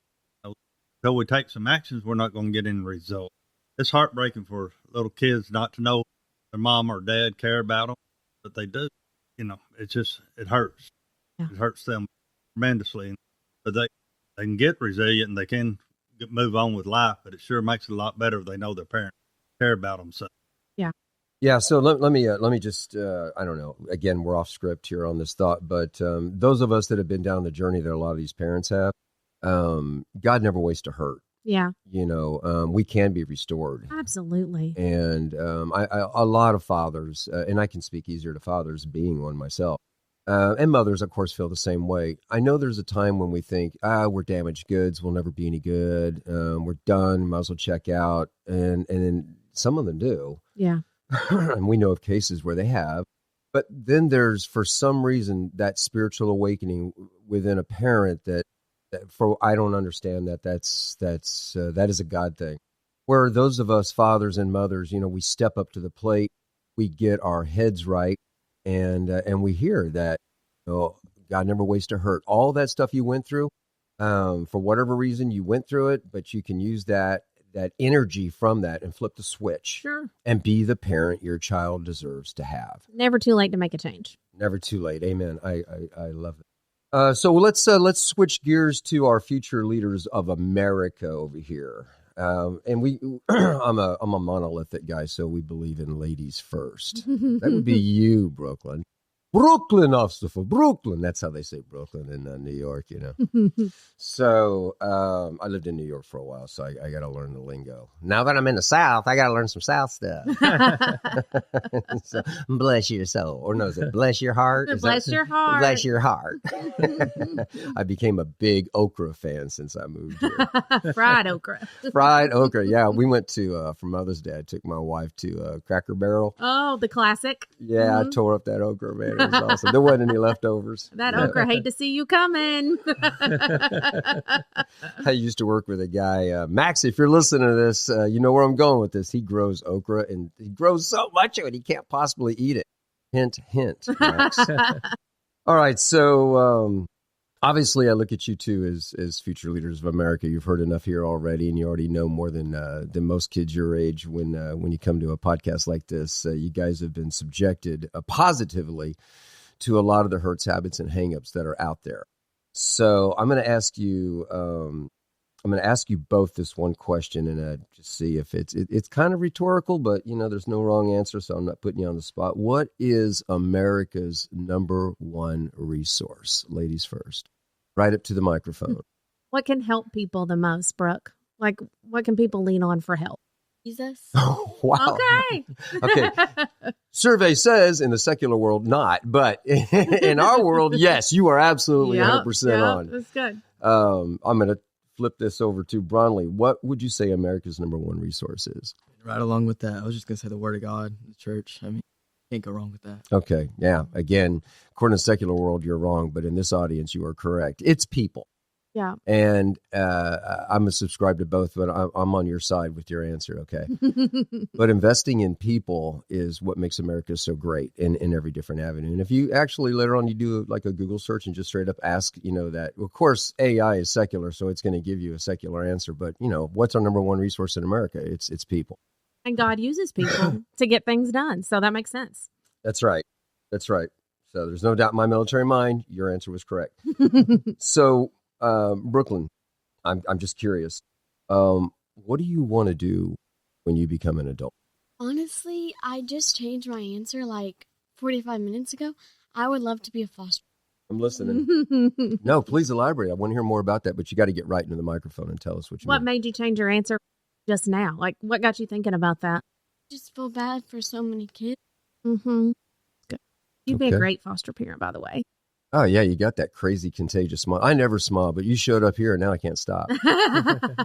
C: Until we take some actions, we're not going to get any result. It's heartbreaking for little kids not to know their mom or dad care about them, but they do. It hurts.
D: Yeah.
C: It hurts them tremendously. But they can get resilient and they can move on with life, but it sure makes it a lot better if they know their parents care about them. So.
A: Yeah, so let me just, I don't know, again, we're off script here on this thought, but those of us that have been down the journey that a lot of these parents have, God never wastes a hurt.
D: Yeah.
A: We can be restored.
D: Absolutely.
A: And a lot of fathers, and I can speak easier to fathers being one myself, and mothers, of course, feel the same way. I know there's a time when we think, we're damaged goods, we'll never be any good, we're done, might as well check out, and then some of them do.
D: Yeah.
A: And we know of cases where they have. But then there's, for some reason, that spiritual awakening within a parent that I don't understand that is a God thing. Where those of us fathers and mothers, we step up to the plate, we get our heads right, and we hear that, God never wastes a hurt. All that stuff you went through, for whatever reason you went through it, but you can use that energy from that and flip the switch.
D: Sure.
A: And be the parent your child deserves to have.
D: Never too late to make a change.
A: Never too late. Amen. I love it. So let's switch gears to our future leaders of America over here. And I'm a monolithic guy, so we believe in ladies first. That would be you, Brooklyn. Brooklyn, officer for Brooklyn. That's how they say Brooklyn in New York, So I lived in New York for a while, so I got to learn the lingo. Now that I'm in the South, I got to learn some South stuff. So, bless your soul. Or no, is it bless your heart?
D: Bless your heart.
A: Bless your heart. I became a big okra fan since I moved here.
D: Fried okra.
A: Fried okra, yeah. We went to, for Mother's Day, I took my wife to Cracker Barrel.
D: Oh, the classic.
A: Yeah, I tore up that okra, man. It was awesome. There wasn't any leftovers.
D: That okra, hate to see you coming.
A: I used to work with a guy, Max, if you're listening to this, you know where I'm going with this. He grows okra, and he grows so much of it, he can't possibly eat it. Hint, hint, Max. All right, so obviously I look at you two as future leaders of America. You've heard enough here already, and you already know more than most kids your age when you come to a podcast like this. You guys have been subjected positively to a lot of the hurts, habits, and hangups that are out there. So I'm going to ask you both this one question, and just see if it's kind of rhetorical, but there's no wrong answer, so I'm not putting you on the spot. What is America's number one resource? Ladies first. Right up to the microphone.
D: What can help people the most, Brooke? Like, what can people lean on for help? Jesus.
A: Oh, wow.
D: Okay.
A: Survey says in the secular world, not, but in our world, yes, you are absolutely 100% on.
D: That's good.
A: I'm going to flip this over to Bronley. What would you say America's number one resource is?
F: Right along with that, I was just going to say the Word of God, the church. I mean, can't go wrong with that.
A: Okay. Yeah. Again, according to the secular world, you're wrong, but in this audience, you are correct. It's people.
D: Yeah.
A: And I'm a subscribe to both, but I'm on your side with your answer. Okay. But investing in people is what makes America so great in every different avenue. And if you actually later on you do like a Google search and just straight up ask, that, of course, AI is secular, so it's going to give you a secular answer. But, what's our number one resource in America? It's people.
D: And God uses people to get things done. So that makes sense.
A: That's right. That's right. So there's no doubt in my military mind, your answer was correct. So, Brooklyn, I'm just curious. What do you want to do when you become an adult?
G: Honestly, I just changed my answer like 45 minutes ago. I would love to be a foster.
A: I'm listening. No, please elaborate. I want to hear more about that, but you got to get right into the microphone and tell us what you
D: What
A: mean.
D: made you change your answer just now? Like, what got you thinking about that?
G: I just feel bad for so many kids.
D: Mm-hmm. Good. You'd be a
A: Okay.
D: great foster parent, by the way.
A: Oh, yeah, you got that crazy contagious smile. I never smile, but you showed up here and now I can't stop.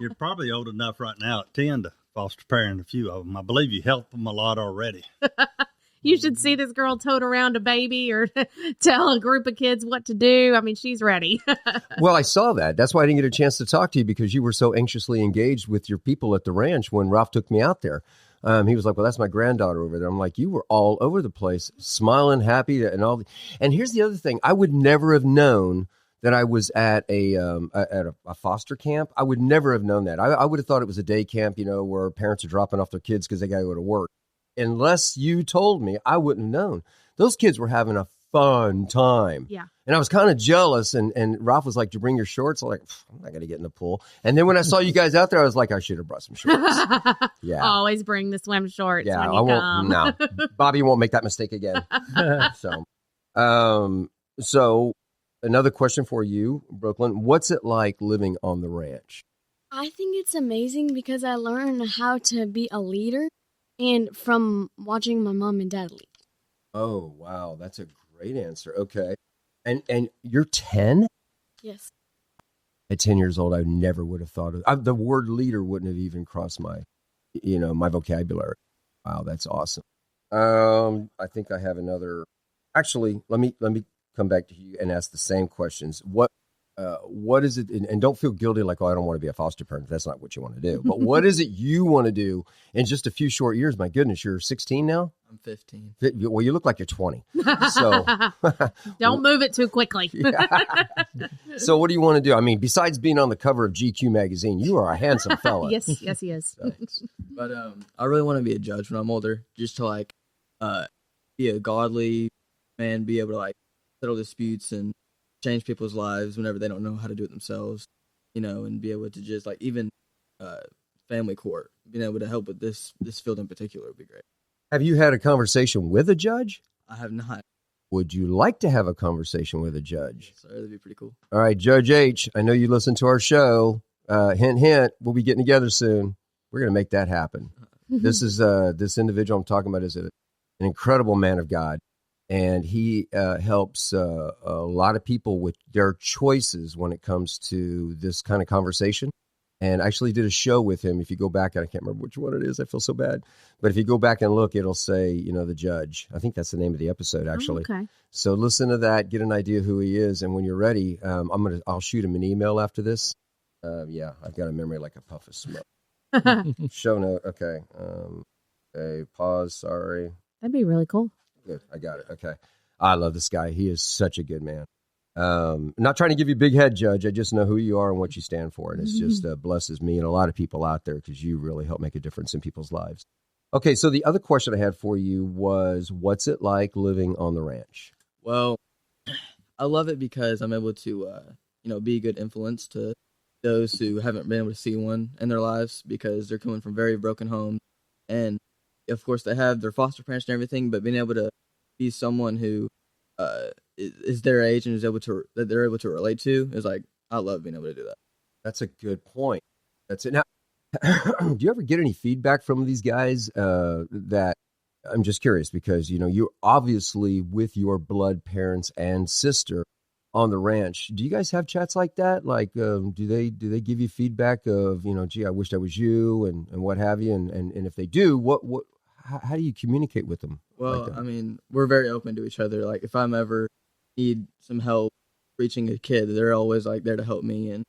C: You're probably old enough right now at 10 to foster parent a few of them. I believe you helped them a lot already.
D: You should see this girl tote around a baby or tell a group of kids what to do. I mean, she's ready.
A: Well, I saw that. That's why I didn't get a chance to talk to you, because you were so anxiously engaged with your people at the ranch when Ralph took me out there. He was like, well, that's my granddaughter over there. I'm like, you were all over the place, smiling, happy, and all. And here's the other thing. I would never have known that I was at a foster camp. I would never have known that. I would have thought it was a day camp, where parents are dropping off their kids because they got to go to work. Unless you told me, I wouldn't have known. Those kids were having a fun time.
D: Yeah.
A: And I was kind of jealous. And Ralph was like, "Do you bring your shorts?" I'm like, I'm not going to get in the pool. And then when I saw you guys out there, I was like, I should have brought some shorts. Yeah.
D: Always bring the swim shorts
A: Yeah,
D: when
A: I
D: you
A: won't.
D: come.
A: No, Bobby won't make that mistake again. So another question for you, Brooklyn. What's it like living on the ranch?
G: I think it's amazing because I learned how to be a leader and from watching my mom and dad lead.
A: Oh, wow. That's a great answer. Okay. And you're 10?
G: Yes.
A: At 10 years old, I never would have thought of the word leader wouldn't have even crossed my vocabulary. Wow, that's awesome. I think I have another. Actually, let me come back to you and ask the same questions. What is it? And don't feel guilty like, oh, I don't want to be a foster parent. That's not what you want to do. But what is it you want to do in just a few short years? My goodness, you're 16 now?
F: I'm 15.
A: Well, you look like you're 20. So
D: Don't move it too quickly.
A: So what do you want to do? I mean, besides being on the cover of GQ magazine, you are a handsome fella.
D: Yes, he is.
A: Thanks.
F: But I really want to be a judge when I'm older, just to be a godly man, be able to settle disputes and change people's lives whenever they don't know how to do it themselves, and be able to just even family court, being able to help with this field in particular would be great.
A: Have you had a conversation with a judge?
F: I have not.
A: Would you like to have a conversation with a judge?
F: So that'd be pretty cool.
A: All right, Judge H, I know you listen to our show. Hint, hint, we'll be getting together soon. We're going to make that happen. This is this individual I'm talking about is an incredible man of God, and he helps a lot of people with their choices when it comes to this kind of conversation. And I actually did a show with him. If you go back, I can't remember which one it is. I feel so bad. But if you go back and look, it'll say, the judge. I think that's the name of the episode, actually.
D: Oh, okay.
A: So listen to that, get an idea who he is, and when you're ready, I'll shoot him an email after this. Yeah, I've got a memory like a puff of smoke. Show note. Okay. Okay. Pause. Sorry.
D: That'd be really cool.
A: Good. I got it. Okay. I love this guy. He is such a good man. Not trying to give you a big head, Judge. I just know who you are and what you stand for. And it's just blesses me and a lot of people out there because you really help make a difference in people's lives. Okay. So the other question I had for you was, what's it like living on the ranch?
F: Well, I love it because I'm able to, be a good influence to those who haven't been able to see one in their lives because they're coming from very broken homes. And of course they have their foster parents and everything, but being able to be someone who is their age and that they're able to relate to is I love being able to do that.
A: That's a good point. That's it. Now, do you ever get any feedback from these guys that I'm just curious because, you're obviously with your blood parents and sister on the ranch. Do you guys have chats like that? Like, do they give you feedback of, gee, I wished I was you and what have you? And if they do, how do you communicate with them?
F: Well,
A: like
F: I mean, we're very open to each other. Like if I'm ever need some help reaching a kid, they're always there to help me. And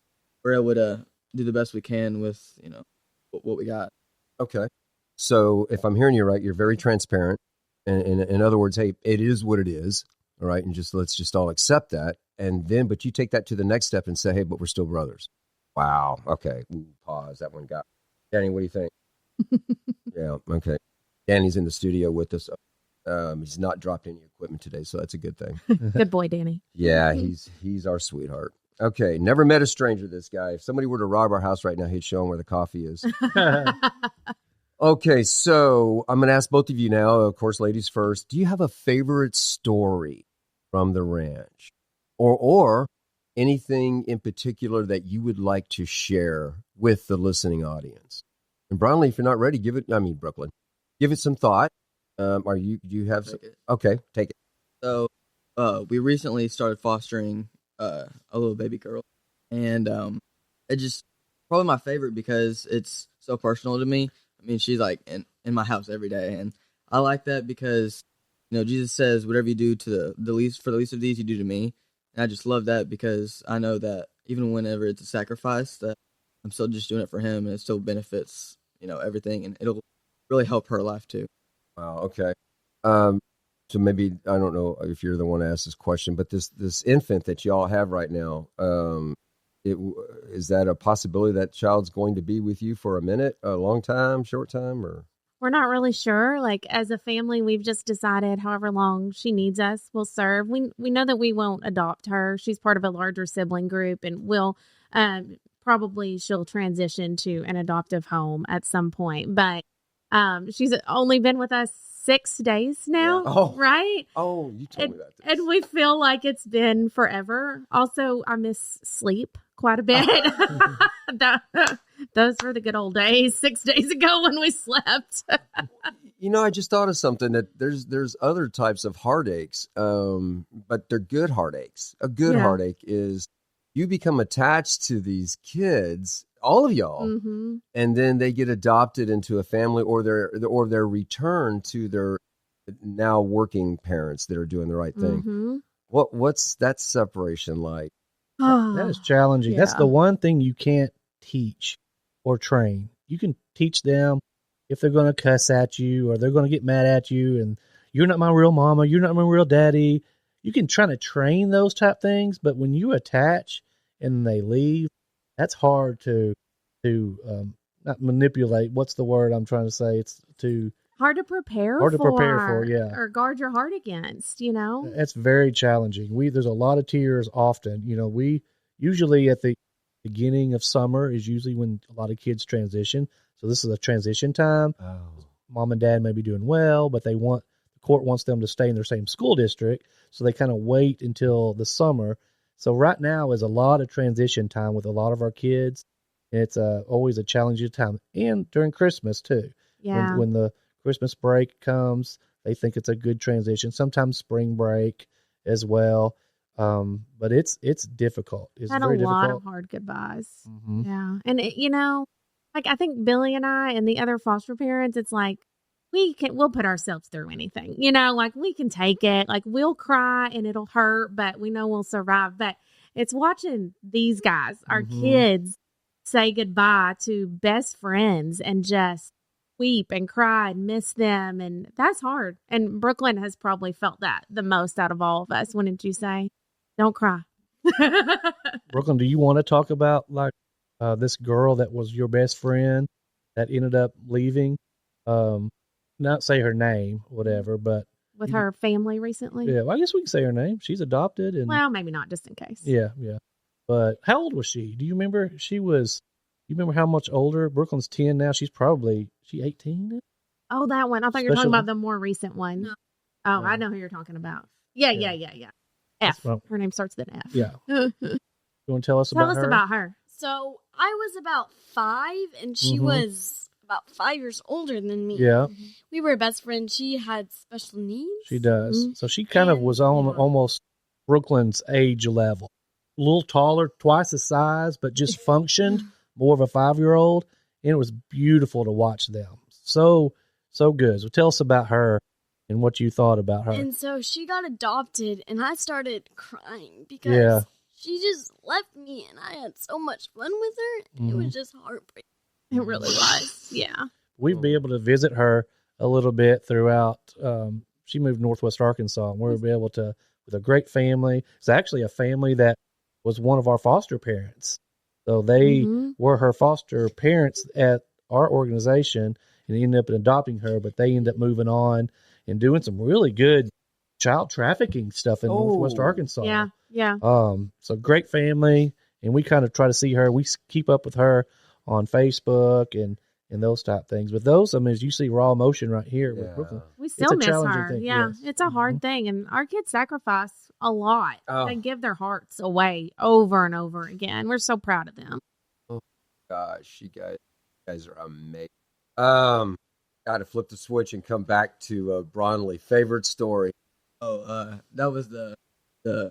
F: we're able to do the best we can with, what we got.
A: Okay. So if I'm hearing you right, you're very transparent. And in other words, hey, it is what it is. All right. And let's just all accept that. And then, but you take that to the next step and say, hey, but we're still brothers. Wow. Okay. Ooh, pause. That one got. Danny, what do you think? Yeah. Okay. Danny's in the studio with us. He's not dropped any equipment today, so that's a good thing.
D: Good boy, Danny.
A: Yeah, he's our sweetheart. Okay, never met a stranger, this guy. If somebody were to rob our house right now, he'd show him where the coffee is. Okay, so I'm going to ask both of you now, of course, ladies first. Do you have a favorite story from the ranch? Or anything in particular that you would like to share with the listening audience? And Brownlee, if you're not ready, Brooklyn, give it some thought. Do you have some? Okay, take it.
F: So, we recently started fostering a little baby girl, and it just probably my favorite because it's so personal to me. I mean, she's like in my house every day, and I like that because Jesus says, "Whatever you do to the least of these, you do to me." And I just love that because I know that even whenever it's a sacrifice, that I'm still just doing it for him, and it still benefits everything, and it'll really help her life too.
A: Wow. Okay. So maybe, I don't know if you're the one to ask this question, but this infant that you all have right now, is that a possibility that child's going to be with you for a minute, a long time, short time, or?
D: We're not really sure. Like, as a family, we've just decided however long she needs us, we'll serve. We know that we won't adopt her. She's part of a larger sibling group, and probably she'll transition to an adoptive home at some point. But she's only been with us 6 days now, right?
A: Oh, you told me that.
D: And we feel like it's been forever. Also, I miss sleep quite a bit. Those were the good old days, 6 days ago when we slept.
A: I just thought of something that there's other types of heartaches, but they're good heartaches. A good heartache is you become attached to these kids, all of y'all,
D: mm-hmm.
A: and then they get adopted into a family, or they're returned to their now working parents that are doing the right thing.
D: Mm-hmm.
A: What's that separation like?
E: That is challenging.
D: Yeah.
E: That's the one thing you can't teach or train. You can teach them if they're going to cuss at you or they're going to get mad at you and you're not my real mama, you're not my real daddy. You can try to train those type things, but when you attach and they leave, that's hard to not manipulate. What's the word I'm trying to say? It's
D: hard to prepare for,
E: yeah.
D: Or guard your heart against,
E: That's very challenging. There's a lot of tears often. We usually at the beginning of summer is usually when a lot of kids transition. So this is a transition time.
A: Oh.
E: Mom and dad may be doing well, but the court wants them to stay in their same school district. So they kind of wait until the summer. So right now is a lot of transition time with a lot of our kids. And it's always a challenging time. And during Christmas too.
D: Yeah.
E: When the Christmas break comes, they think it's a good transition. Sometimes spring break as well. But it's difficult. It's
D: had
E: very
D: a lot
E: difficult.
D: of hard goodbyes.
E: Mm-hmm.
D: Yeah. And I think Billy and I and the other foster parents, it's like we'll put ourselves through anything. We can take it. Like, we'll cry and it'll hurt, but we know we'll survive. But it's watching these guys, our
E: Mm-hmm.
D: kids, say goodbye to best friends and just weep and cry and miss them. And that's hard. And Brooklyn has probably felt that the most out of all of us. Wouldn't you say? Don't cry.
E: Brooklyn, do you want to talk about this girl that was your best friend that ended up leaving? Not say her name, whatever, but
D: With her family recently?
E: yeah, well, I guess we can say her name. She's adopted, and
D: Well, maybe not, just in case.
E: yeah. But how old was she? Do you remember? You remember how much older? Brooklyn's 10 now. She 18 now?
D: Oh, that one. I thought you were talking
E: Special-
D: about the more recent one.
G: No.
D: Oh,
E: No.
D: I know who you're talking about. Yeah. F.
E: Well-
D: Her name starts with an F.
E: Yeah.
D: Tell
E: You want to tell us
D: us
E: about her?
D: about her.
G: So I was about 5, and she
E: Mhm.
G: was about 5 years older than me.
E: Yeah,
G: We were best friends. She had special needs.
E: she does.
D: Mhm.
E: So she kind of
G: And-
E: was on
G: yeah.
E: almost Brooklyn's age level. A little taller, twice the size, but just functioned more of a 5-year-old. And it was beautiful to watch them. So good. So tell us about her and what you thought about her.
G: And so she got adopted, and I started crying because
E: Yeah.
G: she just left me, and I had so much fun with her. It
E: Mhm.
G: was just heartbreaking.
D: It really was. Yeah.
E: We've been able to visit her a little bit throughout. She moved to Northwest Arkansas, and we were able to, with a great family. It's actually a family that was one of our foster parents. So they
D: Mhm.
E: were her foster parents at our organization, and ended up adopting her, but they ended up moving on and doing some really good child trafficking stuff in Northwest
A: Oh.
E: Arkansas.
D: Yeah. Yeah.
E: So great family, and we kind of try to see her. We keep up with her on Facebook and those type things. But those, I mean, as you see raw emotion right here with
A: Yeah.
E: Brooklyn.
D: We still
E: a
D: miss
E: challenging
D: her.
E: thing,
D: Yeah.
E: yes.
D: It's a hard thing. And our kids sacrifice a lot.
A: Oh.
D: They give their hearts away over and over again. We're so proud of them.
A: Gosh, you guys are amazing. Got to flip the switch and come back to Bronley. Favorite story.
F: That was the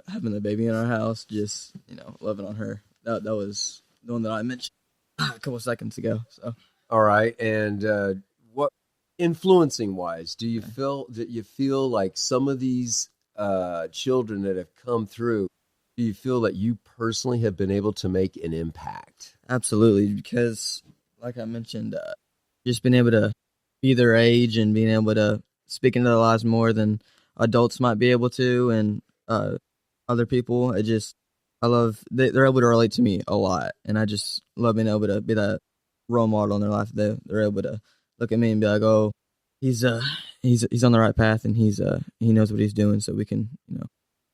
F: having the baby in our house, just loving on her. That was the one that I mentioned a couple seconds ago. So
A: All right, and what influencing wise, do you feel like some of these children that have come through? Do you feel that you personally have been able to make an impact?
F: absolutely, because like I mentioned, just being able to be their age and being able to speak into their lives more than adults might be able to, and other people. I love they're able to relate to me a lot, and I just love being able to be that role model in their life. They're able to look at me and be like, "Oh, he's on the right path, and he knows what he's doing." So we can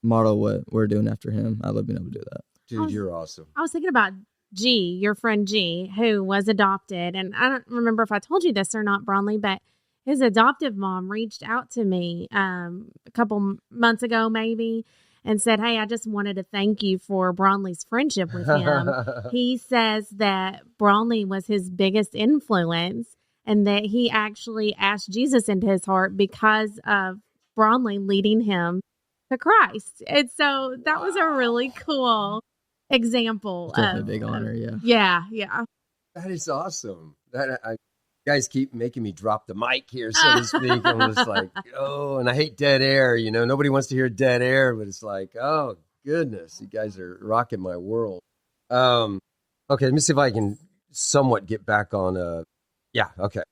F: model what we're doing after him. I love being able to do that.
A: Dude, you're awesome.
D: I was thinking about G, your friend G, who was adopted. And I don't remember if I told you this or not, Bronley, but his adoptive mom reached out to me a couple months ago, maybe, and said, "Hey, I just wanted to thank you for Bronley's friendship with him." He says that Bronley was his biggest influence and that he actually asked Jesus into his heart because of Bronley leading him to Christ. And so that was a really cool example.
F: It's definitely a big honor. Yeah.
D: Yeah, yeah.
A: That is awesome. You guys keep making me drop the mic here, so to speak. I'm just like, oh, and I hate dead air. Nobody wants to hear dead air, but it's like, oh, goodness, you guys are rocking my world. Okay, let me see if I can somewhat get back on. Yeah, okay.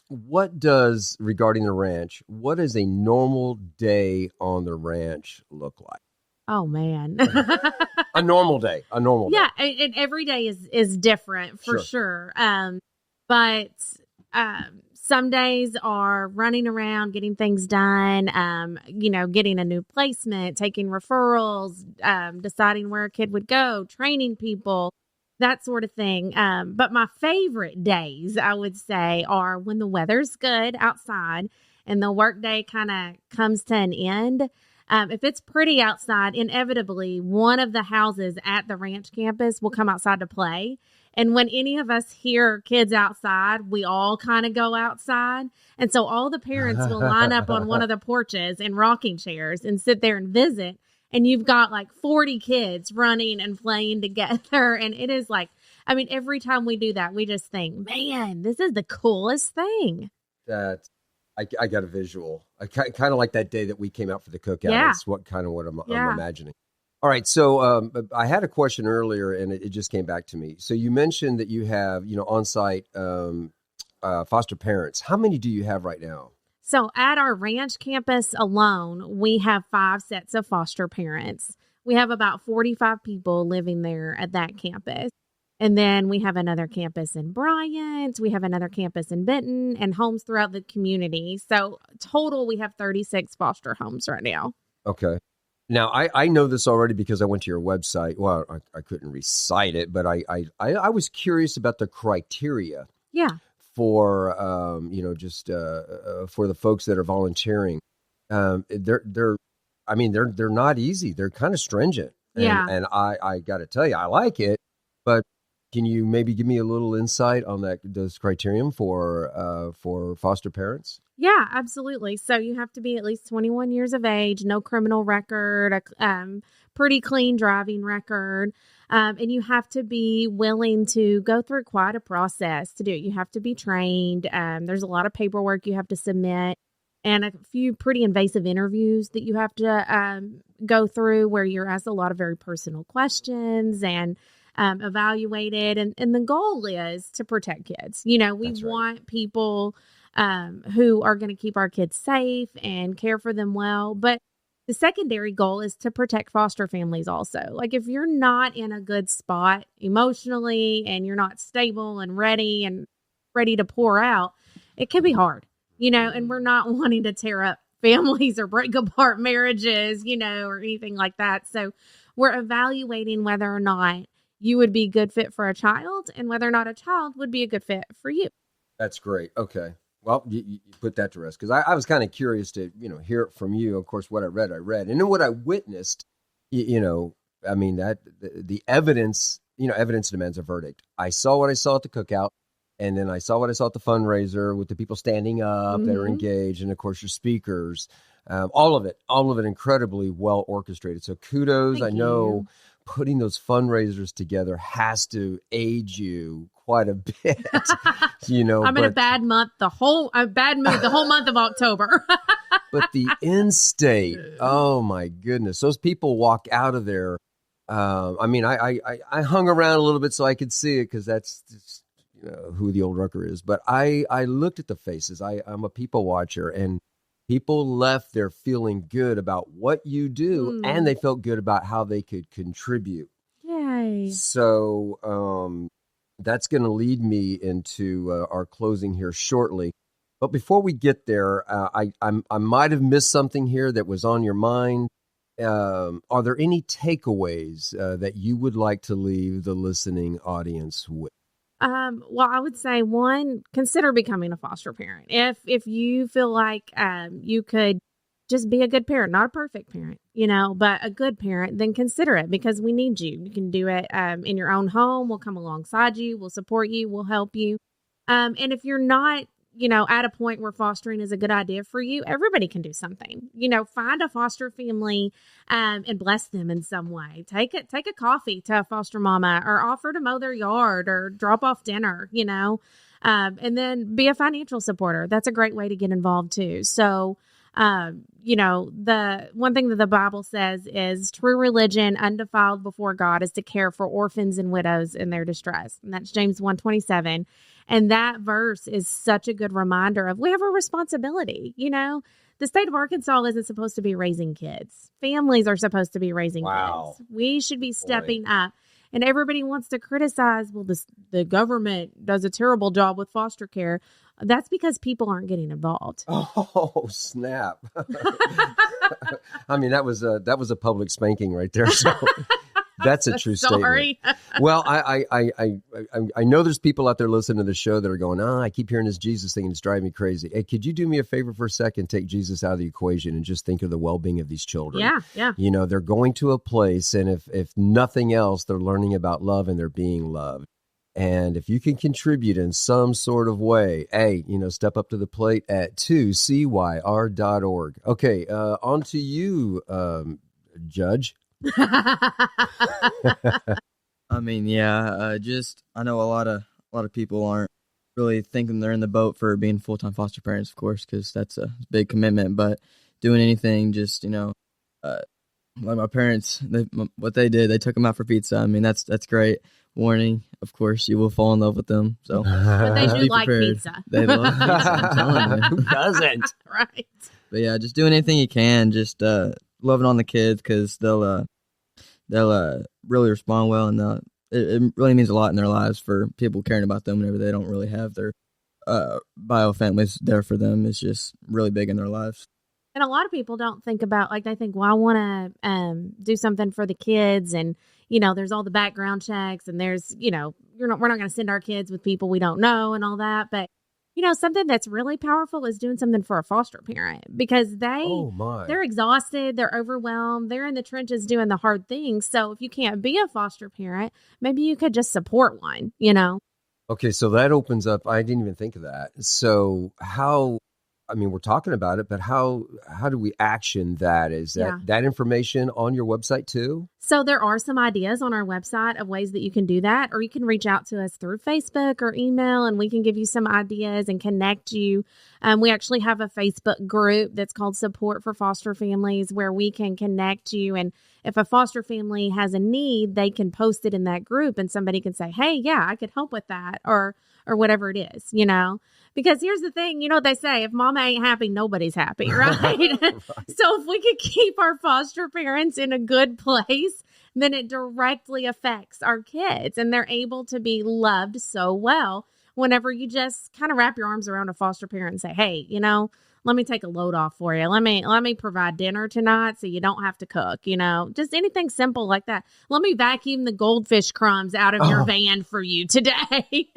A: Regarding the ranch, what does a normal day on the ranch look like?
D: Oh, man.
A: A normal day.
D: Yeah, and every day is different for sure. But some days are running around, getting things done, getting a new placement, taking referrals, deciding where a kid would go, training people, that sort of thing. But my favorite days, I would say, are when the weather's good outside and the workday kind of comes to an end. If it's pretty outside, inevitably one of the houses at the ranch campus will come outside to play. And when any of us hear kids outside, we all kind of go outside. And so all the parents will line up on one of the porches in rocking chairs and sit there and visit. And you've got like 40 kids running and playing together. And it is like, every time we do that, we just think, man, this is the coolest thing.
A: I got a visual. I kind of like that day that we came out for the cookout.
D: Yeah.
A: It's what I'm imagining. All right. So I had a question earlier, and it just came back to me. So you mentioned that you have, on-site foster parents. How many do you have right now?
D: So at our ranch campus alone, we have 5 sets of foster parents. We have about 45 people living there at that campus. And then we have another campus in Bryant. We have another campus in Benton and homes throughout the community. So total, we have 36 foster homes right now.
A: Okay. Now, I know this already because I went to your website. Well, I couldn't recite it, but I was curious about the criteria.
D: Yeah.
A: For, for the folks that are volunteering. They're not easy. They're kind of stringent. And I got to tell you, I like it, but can you maybe give me a little insight on those criterion for foster parents?
D: Yeah, absolutely. So you have to be at least 21 years of age, no criminal record, a pretty clean driving record, and you have to be willing to go through quite a process to do it. You have to be trained. There's a lot of paperwork you have to submit. and a few pretty invasive interviews that you have to go through where you're asked a lot of very personal questions and evaluated. And the goal is to protect kids. We
A: That's right.
D: want people who are going to keep our kids safe and care for them well. But the secondary goal is to protect foster families also. Like if you're not in a good spot emotionally and you're not stable and ready to pour out, it can be hard, and we're not wanting to tear up families or break apart marriages, or anything like that. So we're evaluating whether or not you would be a good fit for a child and whether or not a child would be a good fit for you.
A: That's great. Okay. Well, you put that to rest because I was kind of curious to, hear it from you. Of course, what I read. And then what I witnessed, I mean, that the evidence, evidence demands a verdict. I saw what I saw at the cookout. And then I saw what I saw at the fundraiser with the people standing up that are engaged. And of course, your speakers, all of it incredibly well orchestrated. So kudos.
D: Thank
A: I know
D: you.
A: putting those fundraisers together has to aid you quite a bit,
D: I'm in a bad mood the whole month of October.
A: But the end state, oh my goodness, those people walk out of there. I mean, I hung around a little bit so I could see it because that's just, who the old Rucker is. But I looked at the faces. I'm a people watcher, and people left there feeling good about what you do, and they felt good about how they could contribute.
D: Yay.
A: So that's going to lead me into our closing here shortly. But before we get there, I might have missed something here that was on your mind. Are there any takeaways that you would like to leave the listening audience with?
D: Well, I would say one, consider becoming a foster parent. If you feel like you could just be a good parent, not a perfect parent, but a good parent, then consider it because we need you. You can do it in your own home. We'll come alongside you. We'll support you. We'll help you. And if you're not, at a point where fostering is a good idea for you, everybody can do something. Find a foster family and bless them in some way. Take a coffee to a foster mama or offer to mow their yard or drop off dinner, and then be a financial supporter. That's a great way to get involved too. So, the one thing that the Bible says is true religion undefiled before God is to care for orphans and widows in their distress. And that's James 1:27. And that verse is such a good reminder of we have a responsibility. The state of Arkansas isn't supposed to be raising kids. Families are supposed to be raising kids. We should be stepping up. And everybody wants to criticize, the government does a terrible job with foster care. That's because people aren't getting involved.
A: Oh, snap. I mean, that was a public spanking right there. So that's a true
D: Sorry.
A: statement. Well, I know there's people out there listening to the show that are going, I keep hearing this Jesus thing and it's driving me crazy. Hey, could you do me a favor for a second? Take Jesus out of the equation and just think of the well-being of these children.
D: Yeah.
A: They're going to a place, and if nothing else, they're learning about love and they're being loved. And if you can contribute in some sort of way, step up to the plate at 2CYR.org. Okay, on to you, Judge.
F: I mean, I know a lot of people aren't really thinking they're in the boat for being full-time foster parents, of course, because that's a big commitment. But doing anything, just like my parents, what they did, they took them out for pizza. I mean, that's great. Warning, of course, you will fall in love with them. So,
D: but they do
F: be
D: like
F: prepared.
D: pizza.
F: They love pizza. I'm telling you.
A: Who doesn't?
D: Right.
F: But yeah, just doing anything you can. Just loving on the kids because they'll really respond well, and it really means a lot in their lives for people caring about them whenever they don't really have their bio families there for them. It's just really big in their lives.
D: And a lot of people don't think about, they think, well, I want to do something for the kids. And, there's all the background checks and there's, we're not going to send our kids with people we don't know and all that. But, something that's really powerful is doing something for a foster parent because they're exhausted. They're overwhelmed. They're in the trenches doing the hard things. So if you can't be a foster parent, maybe you could just support one,
A: Okay, so that opens up. I didn't even think of that. So we're talking about it, but how do we action that? Is that information on your website too?
D: So there are some ideas on our website of ways that you can do that, or you can reach out to us through Facebook or email, and we can give you some ideas and connect you. We actually have a Facebook group that's called Support for Foster Families, where we can connect you. And if a foster family has a need, they can post it in that group, and somebody can say, hey, yeah, I could help with that, or whatever it is, Because here's the thing, they say, if mama ain't happy, nobody's happy, right?
A: Right.
D: So if we could keep our foster parents in a good place, then it directly affects our kids, and they're able to be loved so well whenever you just kind of wrap your arms around a foster parent and say, hey, let me take a load off for you. Let me provide dinner tonight so you don't have to cook, just anything simple like that. Let me vacuum the goldfish crumbs out of your van for you today.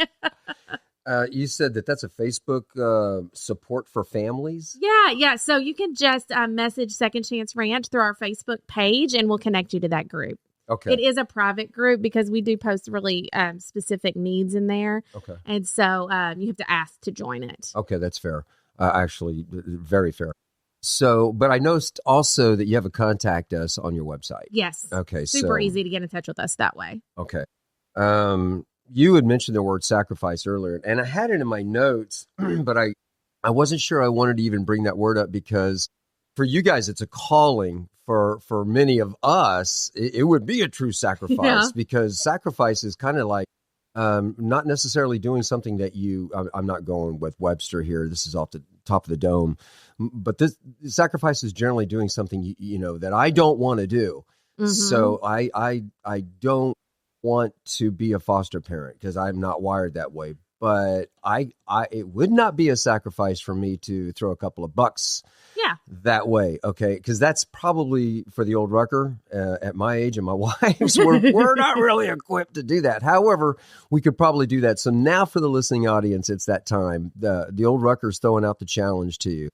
A: You said that's a Facebook support for families?
D: Yeah. So you can just message Second Chance Ranch through our Facebook page, and we'll connect you to that group.
A: Okay.
D: It is a private group because we do post really specific needs in there.
A: Okay.
D: And so you have to ask to join it.
A: Okay, that's fair. Actually, very fair. So, but I noticed also that you have a contact us on your website.
D: Yes.
A: Okay.
D: Super easy to get in touch with us that way.
A: Okay. You had mentioned the word sacrifice earlier, and I had it in my notes, but I wasn't sure I wanted to even bring that word up because for you guys, it's a calling. For many of us, it would be a true sacrifice because sacrifice is kind of like not necessarily doing something that I'm not going with Webster here. This is off the top of the dome, but this sacrifice is generally doing something, that I don't want to do. Mm-hmm. So I don't want to be a foster parent because I'm not wired that way. But it would not be a sacrifice for me to throw a couple of bucks that way. Okay. Because that's probably for the old Rucker at my age and my wife's, we're not really equipped to do that. However, we could probably do that. So now for the listening audience, it's that time. The old Rucker's throwing out the challenge to you.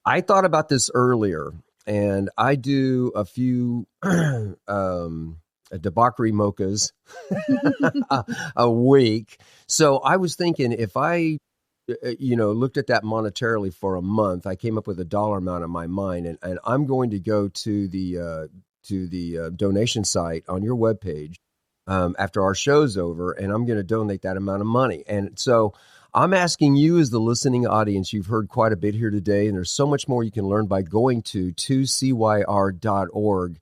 A: I thought about this earlier, and I do a few debauchery mochas a week. So I was thinking if I, looked at that monetarily for a month, I came up with a dollar amount in my mind, and I'm going to go to the donation site on your webpage after our show's over, and I'm going to donate that amount of money. And so I'm asking you as the listening audience, you've heard quite a bit here today, and there's so much more you can learn by going to 2CYR.org.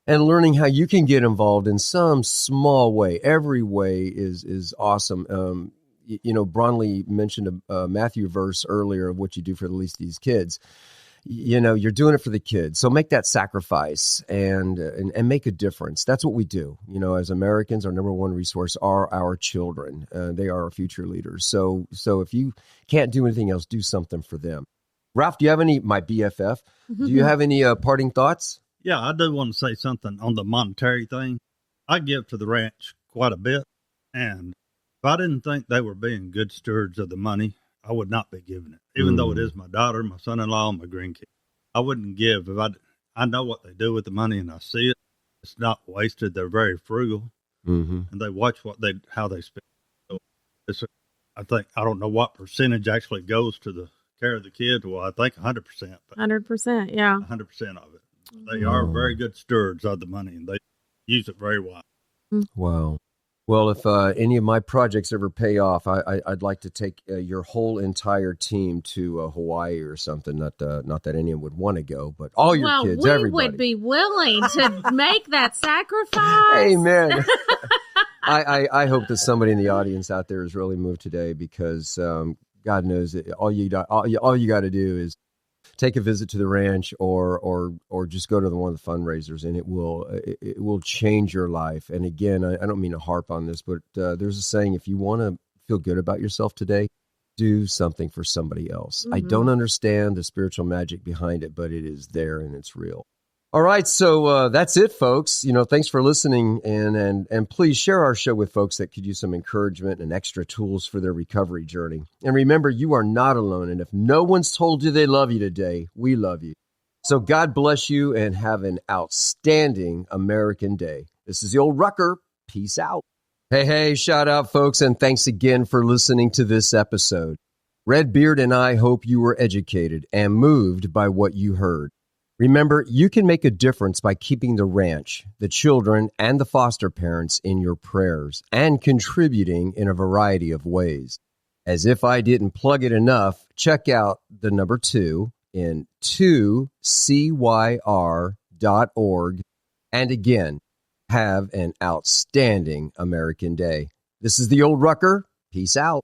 A: and learning how you can get involved in some small way. Every way is awesome. Bronley mentioned a Matthew verse earlier of what you do for at least these kids. You're doing it for the kids. So make that sacrifice and make a difference. That's what we do. As Americans, our number one resource are our children. They are our future leaders. So if you can't do anything else, do something for them. Ralph, do you have my BFF, do you have any parting thoughts?
C: Yeah, I do want to say something on the monetary thing. I give to the ranch quite a bit, and if I didn't think they were being good stewards of the money, I would not be giving it. Even though it is my daughter, my son-in-law, and my grandkids, I wouldn't give if I know what they do with the money, and I see it. It's not wasted. They're very frugal, and they watch how they spend. So I don't know what percentage actually goes to the care of the kids. Well, I think 100%.
D: 100%, yeah.
C: 100% of it. They are very good stewards of the money, and they use it very well.
A: Wow. Well, if any of my projects ever pay off, I'd like to take your whole entire team to Hawaii or something. Not that anyone would want to go, but all your kids, everybody.
D: We would be willing to make that sacrifice.
A: Amen. I hope that somebody in the audience out there is really moved today because God knows that all you got to do is take a visit to the ranch or just go to one of the fundraisers, and it will change your life. And again, I don't mean to harp on this, but there's a saying, if you want to feel good about yourself today, do something for somebody else. I don't understand the spiritual magic behind it, but it is there and it's real. All right, so that's it, folks. Thanks for listening, and please share our show with folks that could use some encouragement and extra tools for their recovery journey. And remember, you are not alone, and if no one's told you they love you today, we love you. So God bless you, and have an outstanding American day. This is the old Rucker. Peace out. Hey, shout out, folks, and thanks again for listening to this episode. Redbeard and I hope you were educated and moved by what you heard. Remember, you can make a difference by keeping the ranch, the children, and the foster parents in your prayers and contributing in a variety of ways. As if I didn't plug it enough, check out the number 2 in 2cyr.org. And again, have an outstanding American Day. This is the Old Rucker. Peace out.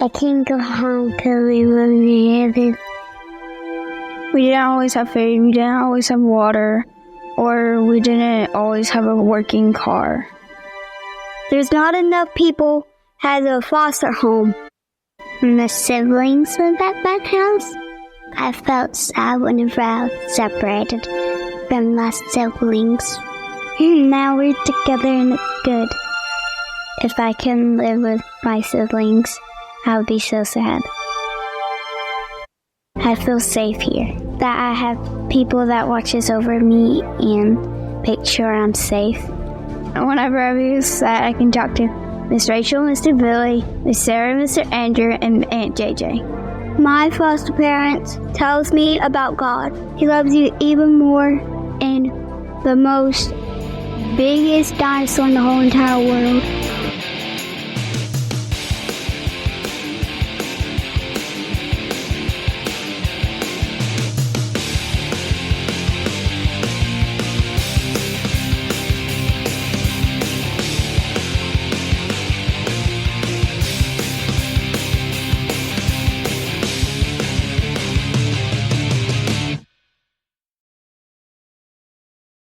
B: I can't go home because we live in heaven.
H: We didn't always have food, we didn't always have water, or we didn't always have a working car.
B: There's not enough people at a foster home. When the siblings lived at that house, I felt sad whenever I was separated from my siblings. Now we're together and it's good. If I couldn't live with my siblings, I would be so sad. I feel safe here. That I have people that watches over me and make sure I'm safe.
H: And whenever I feel sad, I can talk to Miss Rachel, Mr. Billy, Miss Sarah, Mr. Andrew, and Aunt JJ.
B: My foster parents tells me about God. He loves you even more, and the most biggest dinosaur in the whole entire world.